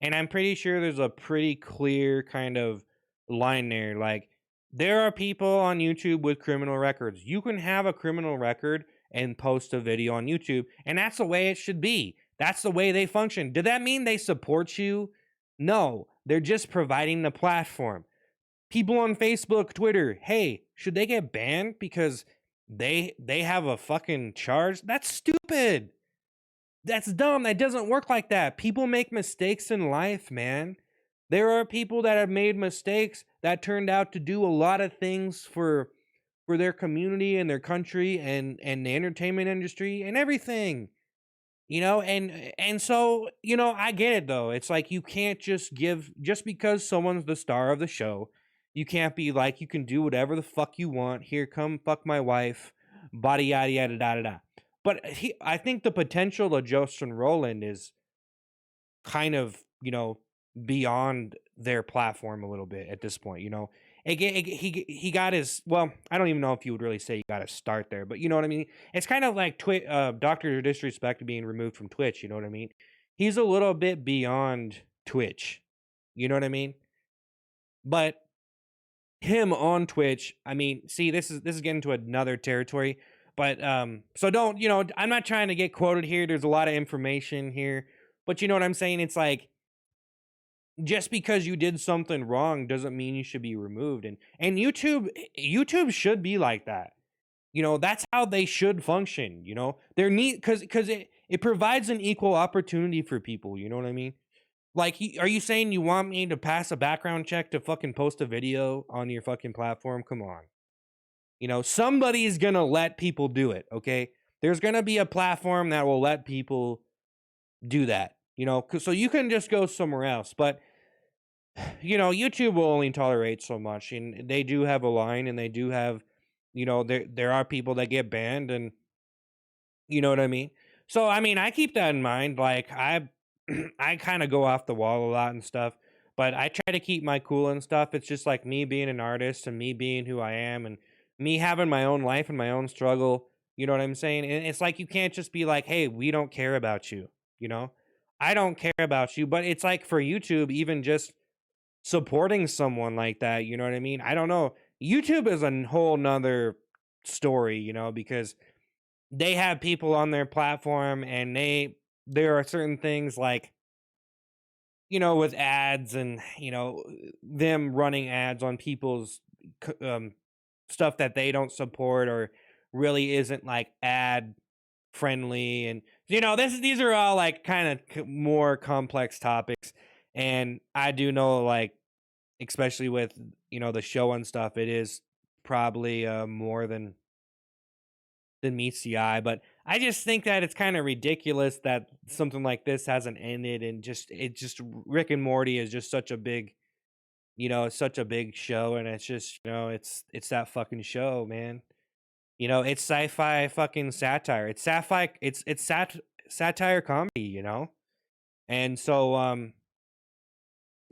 And I'm pretty sure there's a pretty clear kind of line there. Like, there are people on YouTube with criminal records. You can have a criminal record and post a video on YouTube, and that's the way it should be. That's the way they function. Did that mean they support you? No, they're just providing the platform. People on Facebook, Twitter, hey, should they get banned because they have a fucking charge? That's stupid. That's dumb. That doesn't work like that. People make mistakes in life, man. There are people that have made mistakes that turned out to do a lot of things for their community and their country and the entertainment industry and everything. And so, I get it though. It's like you can't just because someone's the star of the show, you can't be like, you can do whatever the fuck you want. Here, come fuck my wife, body yada yada da da da. But I think the potential of Justin Roiland is kind of, beyond their platform a little bit at this point. He got his, well, I don't even know if you would really say he got to start there, but you know what I mean? It's kind of like Dr. Disrespect being removed from Twitch, you know what I mean? He's a little bit beyond Twitch, you know what I mean? But him on Twitch, I mean, see, this is getting to another territory, but so don't, I'm not trying to get quoted here. There's a lot of information here, but you know what I'm saying? It's like, just because you did something wrong doesn't mean you should be removed. And YouTube should be like that. That's how they should function. They're neat because it provides an equal opportunity for people. You know what I mean? Like, are you saying you want me to pass a background check to fucking post a video on your fucking platform? Come on. Somebody's gonna let people do it. Okay, there's gonna be a platform that will let people do that. So you can just go somewhere else. But YouTube will only tolerate so much, and they do have a line, and they do have, there are people that get banned, and you know what I mean? So, I mean, I keep that in mind. Like, I kind of go off the wall a lot and stuff, but I try to keep my cool and stuff. It's just like me being an artist and me being who I am and me having my own life and my own struggle. You know what I'm saying? And it's like you can't just be like, "Hey, we don't care about you." You know? I don't care about you, but it's like for YouTube, even just supporting someone like that, you know what I mean? I don't know. YouTube is a whole nother story, because they have people on their platform, and there are certain things like, with ads, and them running ads on people's stuff that they don't support, or really isn't like ad friendly, and these are all like kind of more complex topics, and I do know, like, especially with the show and stuff, it is probably more than meets the eye. But I just think that it's kind of ridiculous that something like this hasn't ended, and just Rick and Morty is just such a big, it's such a big show, and it's just, it's that fucking show, man. It's sci-fi fucking satire. It's sci-fi. It's satire comedy, and so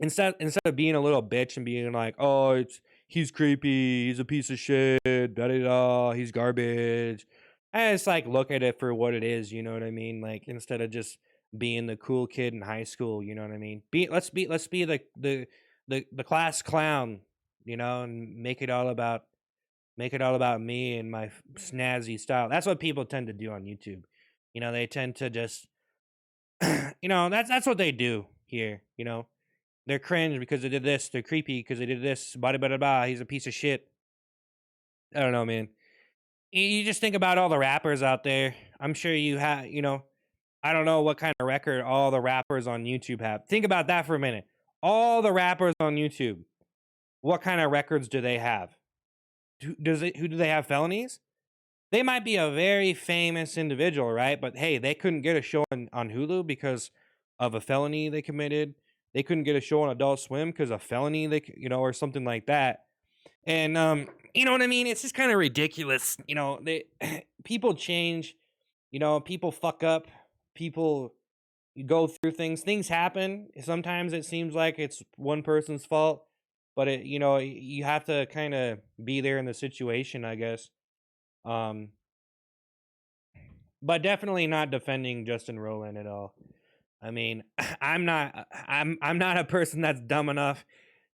instead of being a little bitch and being like, "Oh, he's creepy, he's a piece of shit, da da da, he's garbage," I just like look at it for what it is. You know what I mean? Like, instead of just being the cool kid in high school, you know what I mean? Let's be the class clown, and make it all about me and my snazzy style. That's what people tend to do on YouTube. They tend to just that's what they do here. They're cringe because they did this. They're creepy because they did this. Blah blah blah blah. He's a piece of shit. I don't know, man. You just think about all the rappers out there. I'm sure you have. I don't know what kind of record all the rappers on YouTube have. Think about that for a minute. All the rappers on YouTube. What kind of records do they have? Who do they have felonies? They might be a very famous individual, right? But hey, they couldn't get a show on Hulu because of a felony they committed. They couldn't get a show on Adult Swim because of felony or something like that. And you know what I mean? It's just kind of ridiculous. They people change. People fuck up. People go through things. Things happen. Sometimes it seems like it's one person's fault, but you have to kind of be there in the situation, I guess. Um, but definitely not defending Justin Roiland at all. I mean, I'm not a person that's dumb enough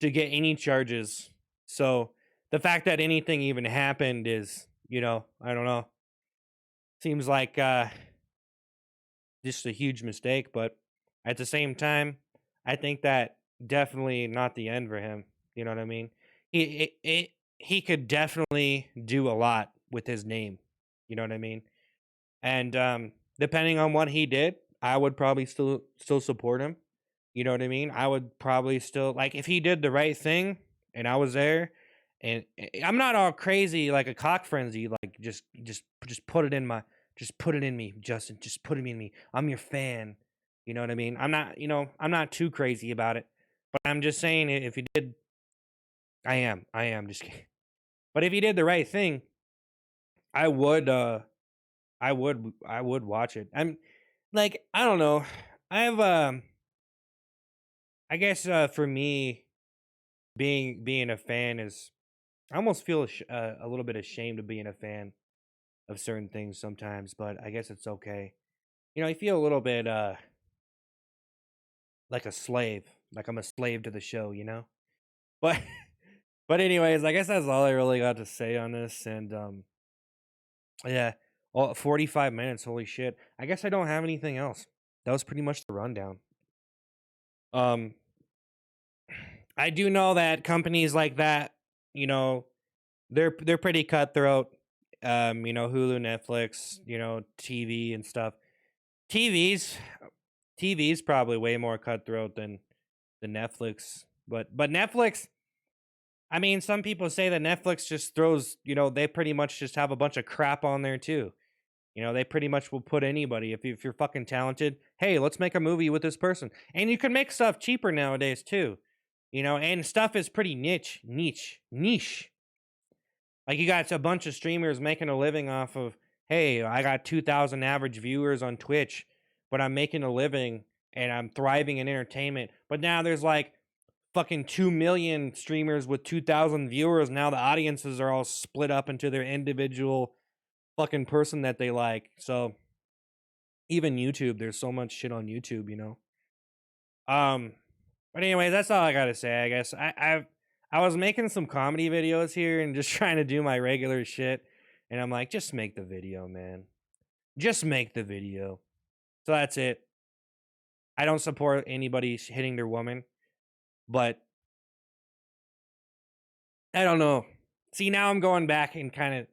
to get any charges. So the fact that anything even happened is, I don't know, seems like just a huge mistake. But at the same time, I think that definitely not the end for him. You know what I mean? He could definitely do a lot with his name. You know what I mean? And depending on what he did, I would probably still support him. You know what I mean? I would probably still, like, if he did the right thing and I was there, and I'm not all crazy like a cock frenzy, like just put it in my just put it in me, Justin. Just put it in me. I'm your fan. You know what I mean? I'm not too crazy about it, but I'm just saying, if he did, I am just kidding. But if he did the right thing, I would I would watch it. I'm like, I don't know. I have I guess for me, being a fan is, I almost feel a little bit ashamed of being a fan of certain things sometimes, but I guess it's okay. I feel a little bit like a slave, like I'm a slave to the show, But but anyways, I guess that's all I really got to say on this, and yeah, 45 minutes, holy shit. I guess I don't have anything else. That was pretty much the rundown. Um I do know that companies like that, you know, they're pretty cutthroat. Hulu, Netflix, TV and stuff. TV's TV's probably way more cutthroat than Netflix. But Netflix, I mean, some people say that Netflix just throws, they pretty much just have a bunch of crap on there too. They pretty much will put anybody, if you're fucking talented, hey, let's make a movie with this person. And you can make stuff cheaper nowadays too. you know, and stuff is pretty niche. Like you got a bunch of streamers making a living off of, hey, I got 2,000 average viewers on Twitch, but I'm making a living and I'm thriving in entertainment. But now there's like fucking 2 million streamers with 2,000 viewers. Now the audiences are all split up into their individual fucking person that they like. So even YouTube, there's so much shit on YouTube, you know. Um, but anyway, that's all I gotta say. I guess I was making some comedy videos here and just trying to do my regular shit, and I'm like, just make the video, man. Just make the video. So that's it. I don't support anybody hitting their woman, but I don't know. See, now I'm going back and kind of,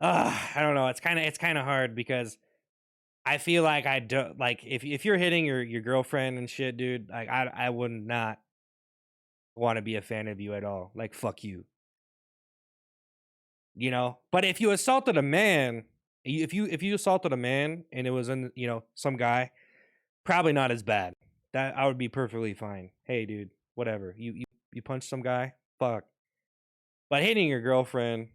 I don't know. It's kind of hard because I feel like I do like if you're hitting your girlfriend and shit, dude. Like I would not want to be a fan of you at all. Like fuck you, you know. But if you assaulted a man, if you assaulted a man and it was in some guy, probably not as bad. That I would be perfectly fine. Hey, dude, whatever. You punched some guy, fuck. But hitting your girlfriend,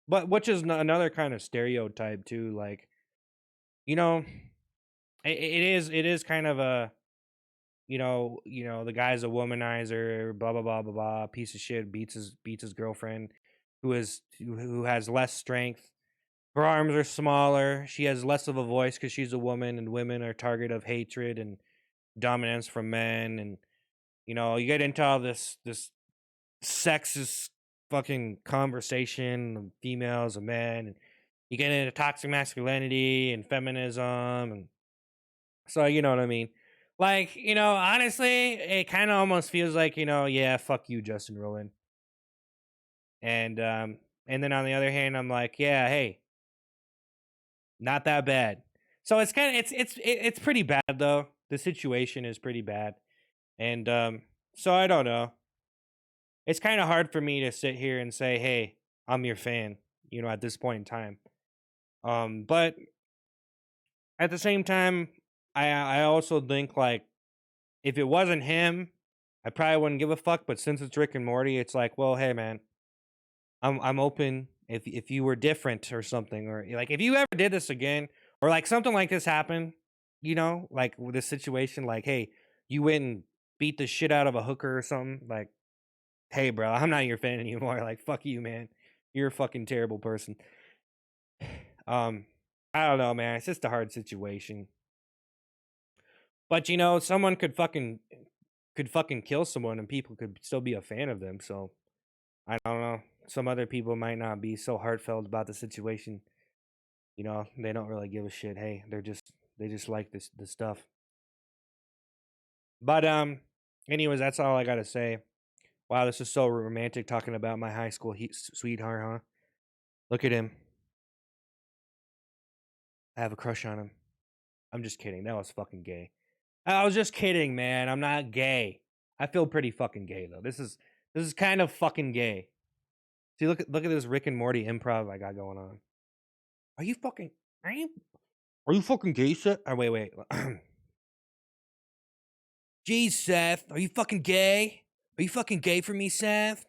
but which is another kind of stereotype too. Like you know, it is kind of a the guy's a womanizer, blah blah blah blah blah, piece of shit, beats his girlfriend, who has less strength. Her arms are smaller. She has less of a voice because she's a woman, and women are target of hatred and dominance from men. And you get into all this sexist fucking conversation of females and men, and you get into toxic masculinity and feminism, and so you know what I mean. Like, honestly, it kind of almost feels like, yeah, fuck you, Justin Roiland. And then on the other hand, I'm like, yeah, hey, not that bad. So it's kind of it's pretty bad though. The situation is pretty bad. And so I don't know. It's kind of hard for me to sit here and say, "Hey, I'm your fan," at this point in time. But at the same time, I also think like if it wasn't him, I probably wouldn't give a fuck. But since it's Rick and Morty, it's like, well, hey man, I'm open. If you were different or something, or like if you ever did this again, or like something like this happened, like with this situation, like hey, you went and beat the shit out of a hooker or something, like hey bro, I'm not your fan anymore. Like fuck you, man. You're a fucking terrible person. Um, I don't know, man. It's just a hard situation. But someone could fucking kill someone and people could still be a fan of them. So I don't know. Some other people might not be so heartfelt about the situation. They don't really give a shit. Hey, they just like this stuff. But anyways, that's all I gotta say. Wow, this is so romantic talking about my high school sweetheart, huh? Look at him. I have a crush on him. I'm just kidding. That was fucking gay. I was just kidding, man. I'm not gay. I feel pretty fucking gay though. This is kind of fucking gay. See, look at this Rick and Morty improv I got going on. Are you fucking? Are you fucking gay, Seth? Oh, wait. Jeez, Seth, are you fucking gay? Are you fucking gay for me, Seth?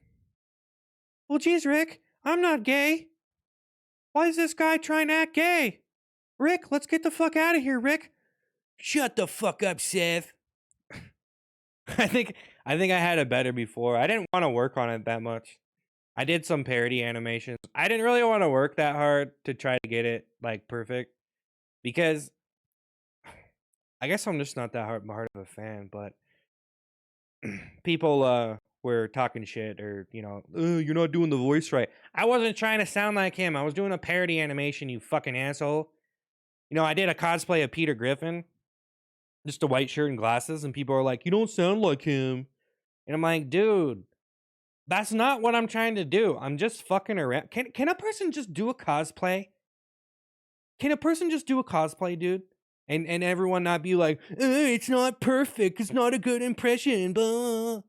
Well, geez, Rick, I'm not gay. Why is this guy trying to act gay? Rick, let's get the fuck out of here, Rick. Shut the fuck up, Seth. I think I had it better before. I didn't want to work on it that much. I did some parody animations. I didn't really want to work that hard to try to get it like perfect because I guess I'm just not that hard of a fan, but people were talking shit or you're not doing the voice right. I wasn't trying to sound like him. I was doing a parody animation, you fucking asshole. I did a cosplay of Peter Griffin, just a white shirt and glasses, and people are like, you don't sound like him. And I'm like, dude, that's not what I'm trying to do. I'm just fucking around. Can a person just do a cosplay? Can a person just do a cosplay, dude? And everyone not be like, it's not perfect. It's not a good impression. Blah.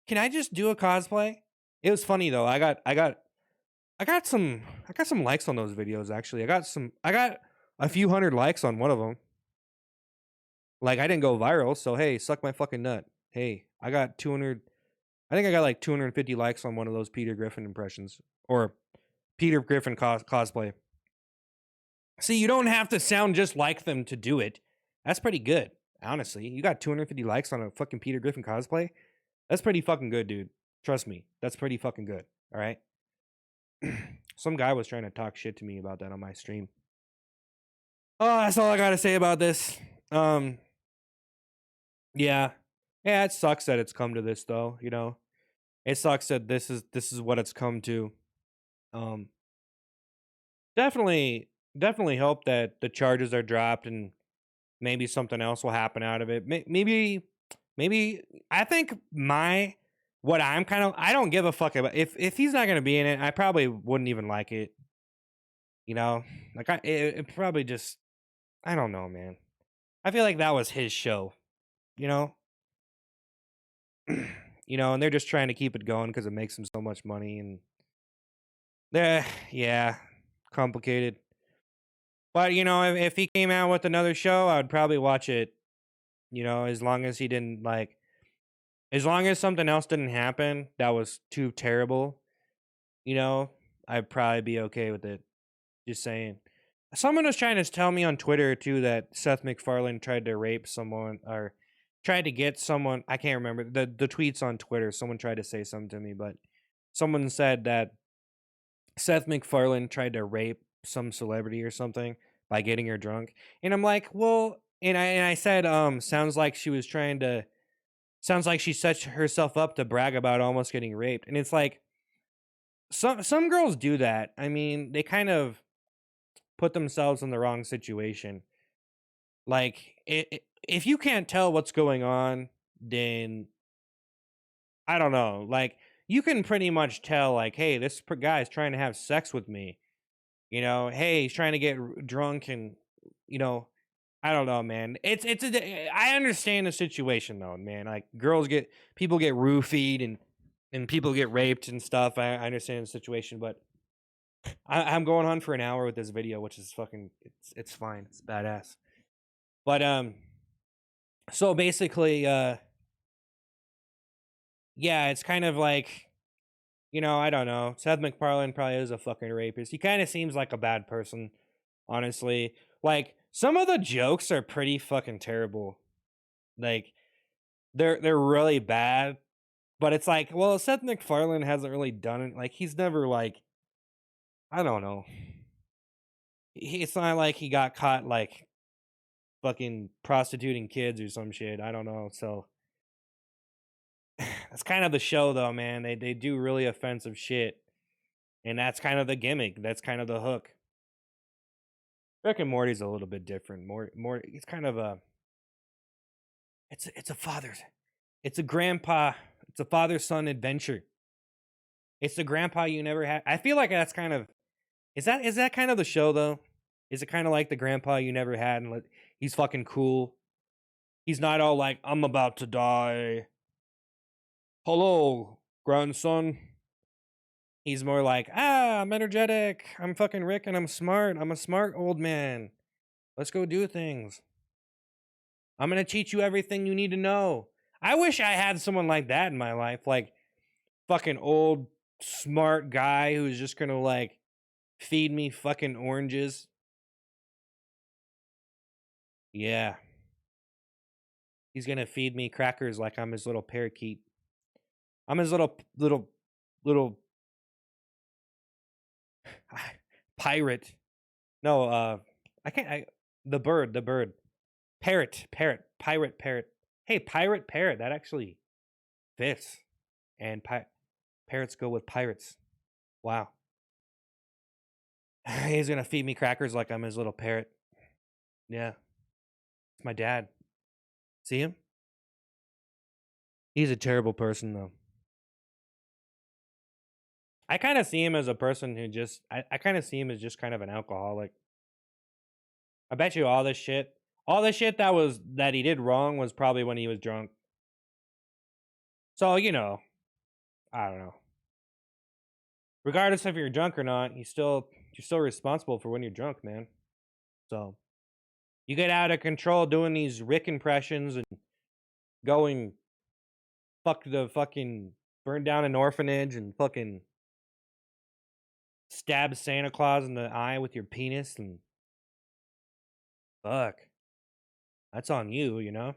Can I just do a cosplay? It was funny though. I got some likes on those videos actually. I got a few hundred likes on one of them. Like I didn't go viral, so hey, suck my fucking nut. Hey, I got 200 I think I got like 250 likes on one of those Peter Griffin impressions or Peter Griffin cosplay. See, you don't have to sound just like them to do it. That's pretty good, honestly. You got 250 likes on a fucking Peter Griffin cosplay. That's pretty fucking good, dude. Trust me, that's pretty fucking good. All right. Some guy was trying to talk shit to me about that on my stream. Oh, that's all I gotta say about this. Um, yeah, yeah, it sucks that it's come to this, though. You know, it sucks that this is what it's come to. Um, definitely hope that the charges are dropped and maybe something else will happen out of it. Maybe I think my what I'm kind of I don't give a fuck about if he's not gonna be in it. I probably wouldn't even like it. You know, like it probably just I don't know, man. I feel like that was his show. You know, and they're just trying to keep it going because it makes them so much money and yeah, complicated. But if he came out with another show, I would probably watch it. As long as he didn't as long as something else didn't happen that was too terrible, you know, I'd probably be okay with it. Just saying. Someone was trying to tell me on Twitter too that Seth MacFarlane tried to rape someone or tried to get someone. I can't remember the tweets on Twitter. Someone tried to say something to me, but someone said that Seth MacFarlane tried to rape some celebrity or something by getting her drunk. And I'm like, well, and I said, sounds like she set herself up to brag about almost getting raped. And it's like some girls do that. I mean, they kind of put themselves in the wrong situation. Like if you can't tell what's going on, then I don't know. Like you can pretty much tell like, hey, this guy is trying to have sex with me. Hey, he's trying to get drunk and you know, I don't know, man. I understand the situation though, man. Like people get roofied and people get raped and stuff. I understand the situation, but I'm going on for an hour with this video, which is fucking it's fine. It's badass. But so basically yeah, it's kind of like I don't know. Seth MacFarlane probably is a fucking rapist. He kind of seems like a bad person, honestly. Like some of the jokes are pretty fucking terrible. Like they're really bad, but it's like, well, Seth MacFarlane hasn't really done it. Like he's never like I don't know. It's not like he got caught like fucking prostituting kids or some shit. I don't know. So that's kind of the show though, man. They do really offensive shit. And that's kind of the gimmick. That's kind of the hook. Rick and Morty's a little bit different. More it's kind of a it's a father's it's a grandpa it's a father-son adventure. It's the grandpa you never had. I feel like that's kind of is that kind of the show though? Is it kind of like the grandpa you never had and he's fucking cool? He's not all like I'm about to die. Hello, grandson. He's more like, I'm energetic. I'm fucking Rick and I'm smart. I'm a smart old man. Let's go do things. I'm going to teach you everything you need to know. I wish I had someone like that in my life. Like, fucking old, smart guy who's just going to, like, feed me fucking oranges. Yeah. He's going to feed me crackers like I'm his little parakeet. I'm his little pirate. No, I can't. The bird. Parrot, pirate, parrot. Hey, pirate, parrot. That actually fits. And parrots go with pirates. Wow. He's gonna feed me crackers like I'm his little parrot. Yeah, it's my dad. See him? He's a terrible person though. I kind of see him as a person who I kind of see him as just kind of an alcoholic. I bet you all this shit that he did wrong was probably when he was drunk. So, I don't know. Regardless if you're drunk or not, you're still responsible for when you're drunk, man. So, you get out of control doing these Rick impressions and going fuck the fucking burn down an orphanage and fucking stab Santa Claus in the eye with your penis and fuck. That's on you, you know?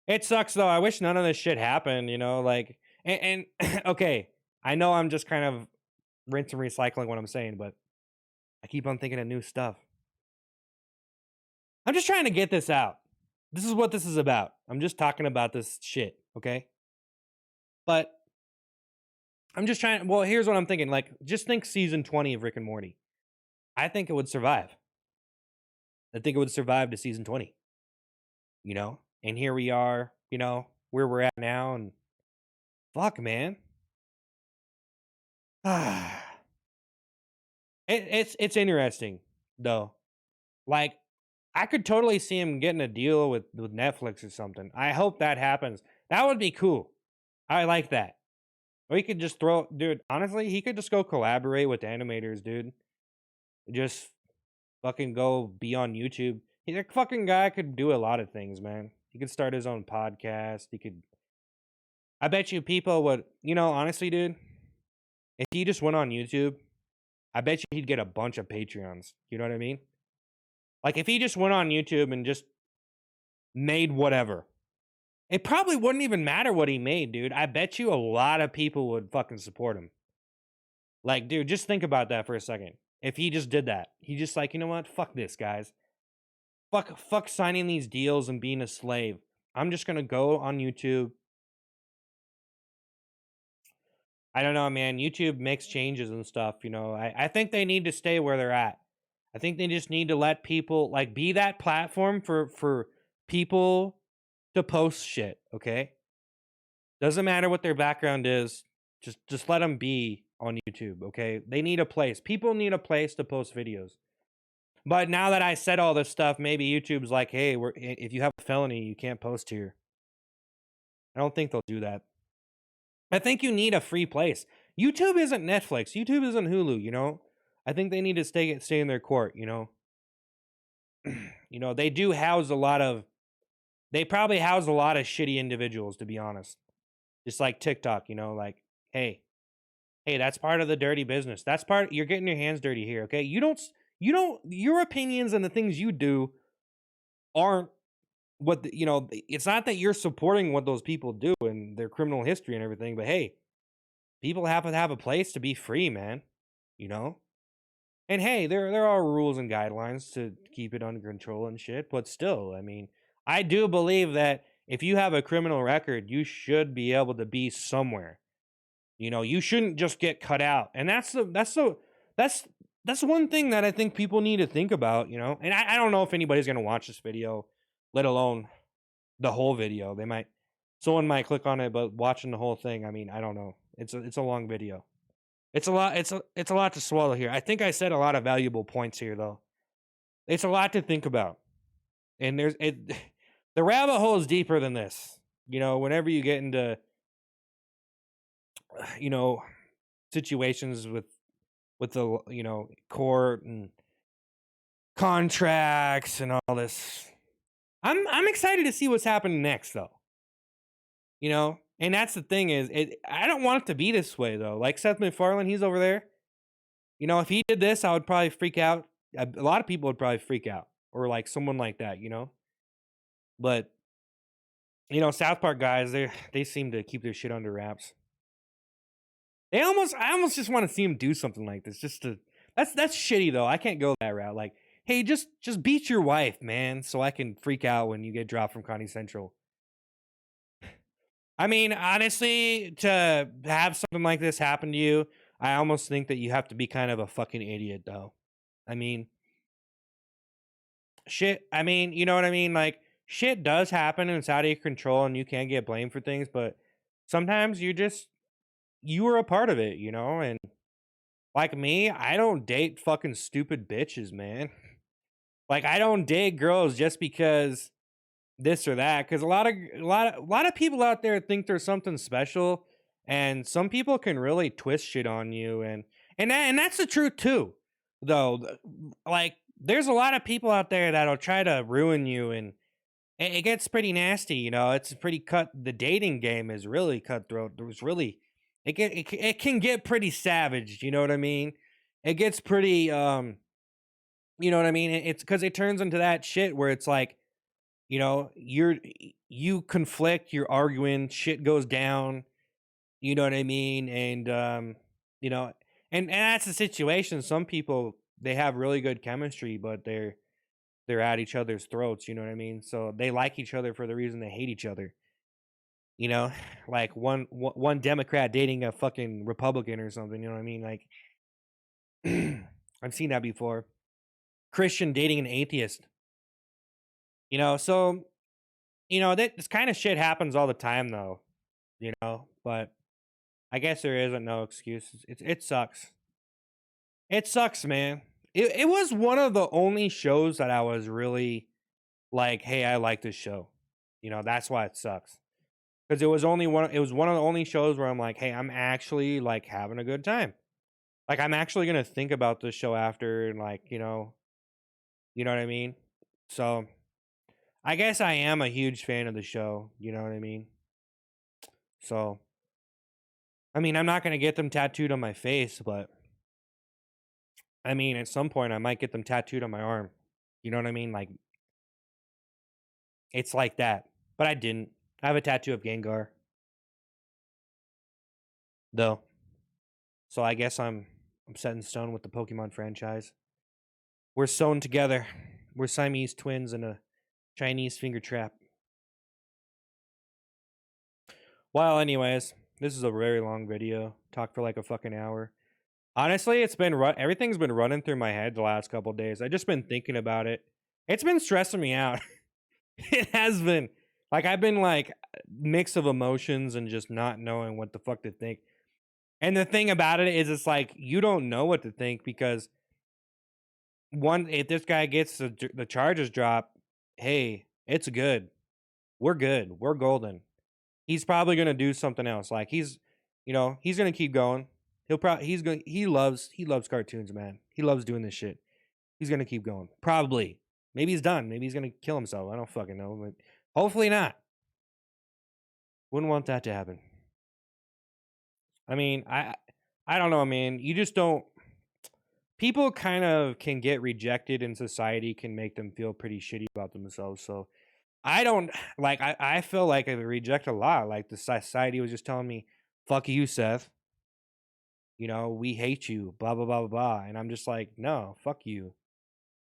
It sucks though. I wish none of this shit happened, you know, like and okay, I know I'm just kind of rinse and recycling what I'm saying, but I keep on thinking of new stuff. I'm just trying to get this out. This is what this is about. I'm just talking about this shit, okay? But I'm just trying. Well, here's what I'm thinking. Like, just think season 20 of Rick and Morty. I think it would survive. I think it would survive to season 20. You know, and here we are. You know where we're at now, and fuck, man. It's interesting though. Like, I could totally see him getting a deal with Netflix or something. I hope that happens. That would be cool. I like that. Or he could just throw, dude. Honestly, he could just go collaborate with animators, dude. Just fucking go be on YouTube. He that fucking guy could do a lot of things, man. He could start his own podcast. He could. I bet you people would. You know, honestly, dude. If he just went on YouTube, I bet you he'd get a bunch of Patreons. You know what I mean? Like if he just went on YouTube and just made whatever, it probably wouldn't even matter what he made, dude. I bet you a lot of people would fucking support him. Like, dude, just think about that for a second. If he just did that, he just like, you know what? Fuck this, guys. Fuck signing these deals and being a slave. I'm just gonna go on YouTube. I don't know, man. YouTube makes changes and stuff, you know. I think they need to stay where they're at. I think they just need to let people like be that platform for people to post shit, okay? Doesn't matter what their background is. Just let them be on YouTube, okay? They need a place. People need a place to post videos. But now that I said all this stuff, maybe YouTube's like, "Hey, if you have a felony, you can't post here." I don't think they'll do that. I think you need a free place. YouTube isn't Netflix. YouTube isn't Hulu, you know? I think they need to stay in their court, you know? You know, they do house a lot of they probably house a lot of shitty individuals, to be honest. Just like TikTok, you know, like, hey, that's part of the dirty business. That's part you're getting your hands dirty here, okay? You don't your opinions and the things you do aren't you know, it's not that you're supporting what those people do and their criminal history and everything, but hey, people have to have a place to be free, man. You know? And hey, there are rules and guidelines to keep it under control and shit, but still, I mean, I do believe that if you have a criminal record, you should be able to be somewhere. You know, you shouldn't just get cut out. And that's that's one thing that I think people need to think about, you know. And I don't know if anybody's gonna watch this video, let alone the whole video. Someone might click on it, but watching the whole thing, I mean, I don't know. It's a long video. It's a lot. It's a lot to swallow here. I think I said a lot of valuable points here, though. It's a lot to think about, and the rabbit hole is deeper than this. You know, whenever you get into you know situations with the court and contracts and all this, I'm excited to see what's happening next, though. You know, and that's the thing is, I don't want it to be this way though. Like Seth MacFarlane, he's over there. You know, if he did this, I would probably freak out. A lot of people would probably freak out, or like someone like that, you know. But you know, South Park guys, they seem to keep their shit under wraps. I almost just want to see him do something like this, just to. That's shitty though. I can't go that route. Like, hey, just beat your wife, man, so I can freak out when you get dropped from Comedy Central. I mean, honestly, to have something like this happen to you, I almost think that you have to be kind of a fucking idiot, though. I mean, shit. I mean, you know what I mean? Like, shit does happen and it's out of your control and you can't get blamed for things, but sometimes you were a part of it, you know? And like me, I don't date fucking stupid bitches, man. Like, I don't date girls just because this or that, because a lot of people out there think there's something special, and some people can really twist shit on you, and that's the truth too, though. Like, there's a lot of people out there that'll try to ruin you it gets pretty nasty, you know. It's pretty cut. The dating game is really cutthroat. There was really, it can get pretty savage. You know what I mean? It gets pretty, you know what I mean? It's because it turns into that shit where it's like, you know, you conflict, you're arguing, shit goes down. You know what I mean? And you know, and that's the situation. Some people they have really good chemistry, but they're at each other's throats. You know what I mean? So they like each other for the reason they hate each other. You know, like one Democrat dating a fucking Republican or something. You know what I mean? Like I've seen that before. Christian dating an atheist. You know, so you know that this kind of shit happens all the time, though. You know, but I guess there isn't no excuses. It sucks. It sucks, man. It was one of the only shows that I was really like, hey, I like this show. You know, that's why it sucks. Because it was one of the only shows where I'm like, hey, I'm actually like having a good time. Like I'm actually gonna think about this show after and like, you know what I mean? So I guess I am a huge fan of the show, you know what I mean? So I mean I'm not gonna get them tattooed on my face, but I mean at some point I might get them tattooed on my arm. You know what I mean? Like it's like that. But I didn't. I have a tattoo of Gengar, though. So I guess I'm set in stone with the Pokemon franchise. We're sewn together. We're Siamese twins in a Chinese finger trap. Well, anyways, this is a very long video. Talked for like a fucking hour. Honestly, everything's been running through my head the last couple days. I just been thinking about it. It's been stressing me out. It has been. Like I've been like mix of emotions and just not knowing what the fuck to think. And the thing about it is it's like you don't know what to think because one if this guy gets the charges drop, hey, it's good. We're good. We're golden. He's probably going to do something else. Like he's going to keep going. He loves cartoons, man. He loves doing this shit. He's going to keep going. Probably. Maybe he's done. Maybe he's going to kill himself. I don't fucking know, but hopefully not. Wouldn't want that to happen. I mean, I don't know, man. You just don't people kind of can get rejected in society can make them feel pretty shitty about themselves. So I don't like I feel like I reject a lot. Like the society was just telling me, fuck you, Seth. You know, we hate you, blah blah blah blah blah. And I'm just like, no, fuck you.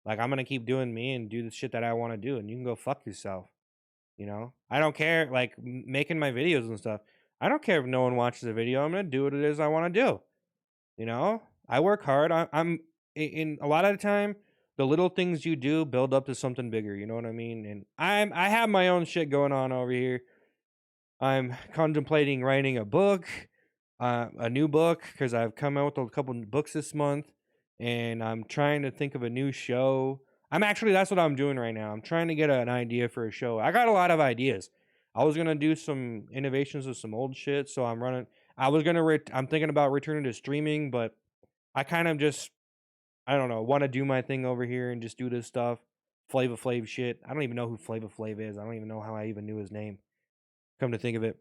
Like I'm gonna keep doing me and do the shit that I want to do, and you can go fuck yourself. You know, I don't care. Like making my videos and stuff. I don't care if no one watches the video. I'm gonna do what it is I want to do. You know, I work hard. I'm in a lot of the time. The little things you do build up to something bigger. You know what I mean? And I have my own shit going on over here. I'm contemplating writing a new book because I've come out with a couple books this month, and I'm trying to think of a new show. That's what I'm doing right now. I'm trying to get an idea for a show. I got a lot of ideas. I was gonna do some innovations of some old shit, so I'm running. I'm thinking about returning to streaming, but I kind of just I don't know want to do my thing over here and just do this stuff. Flava Flav shit. I don't even know who Flava Flav is. I don't even know how I even knew his name. Come to think of it.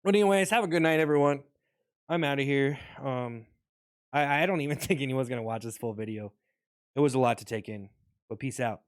But anyways, have a good night, everyone. I'm out of here. I don't even think anyone's gonna watch this full video. It was a lot to take in. But peace out.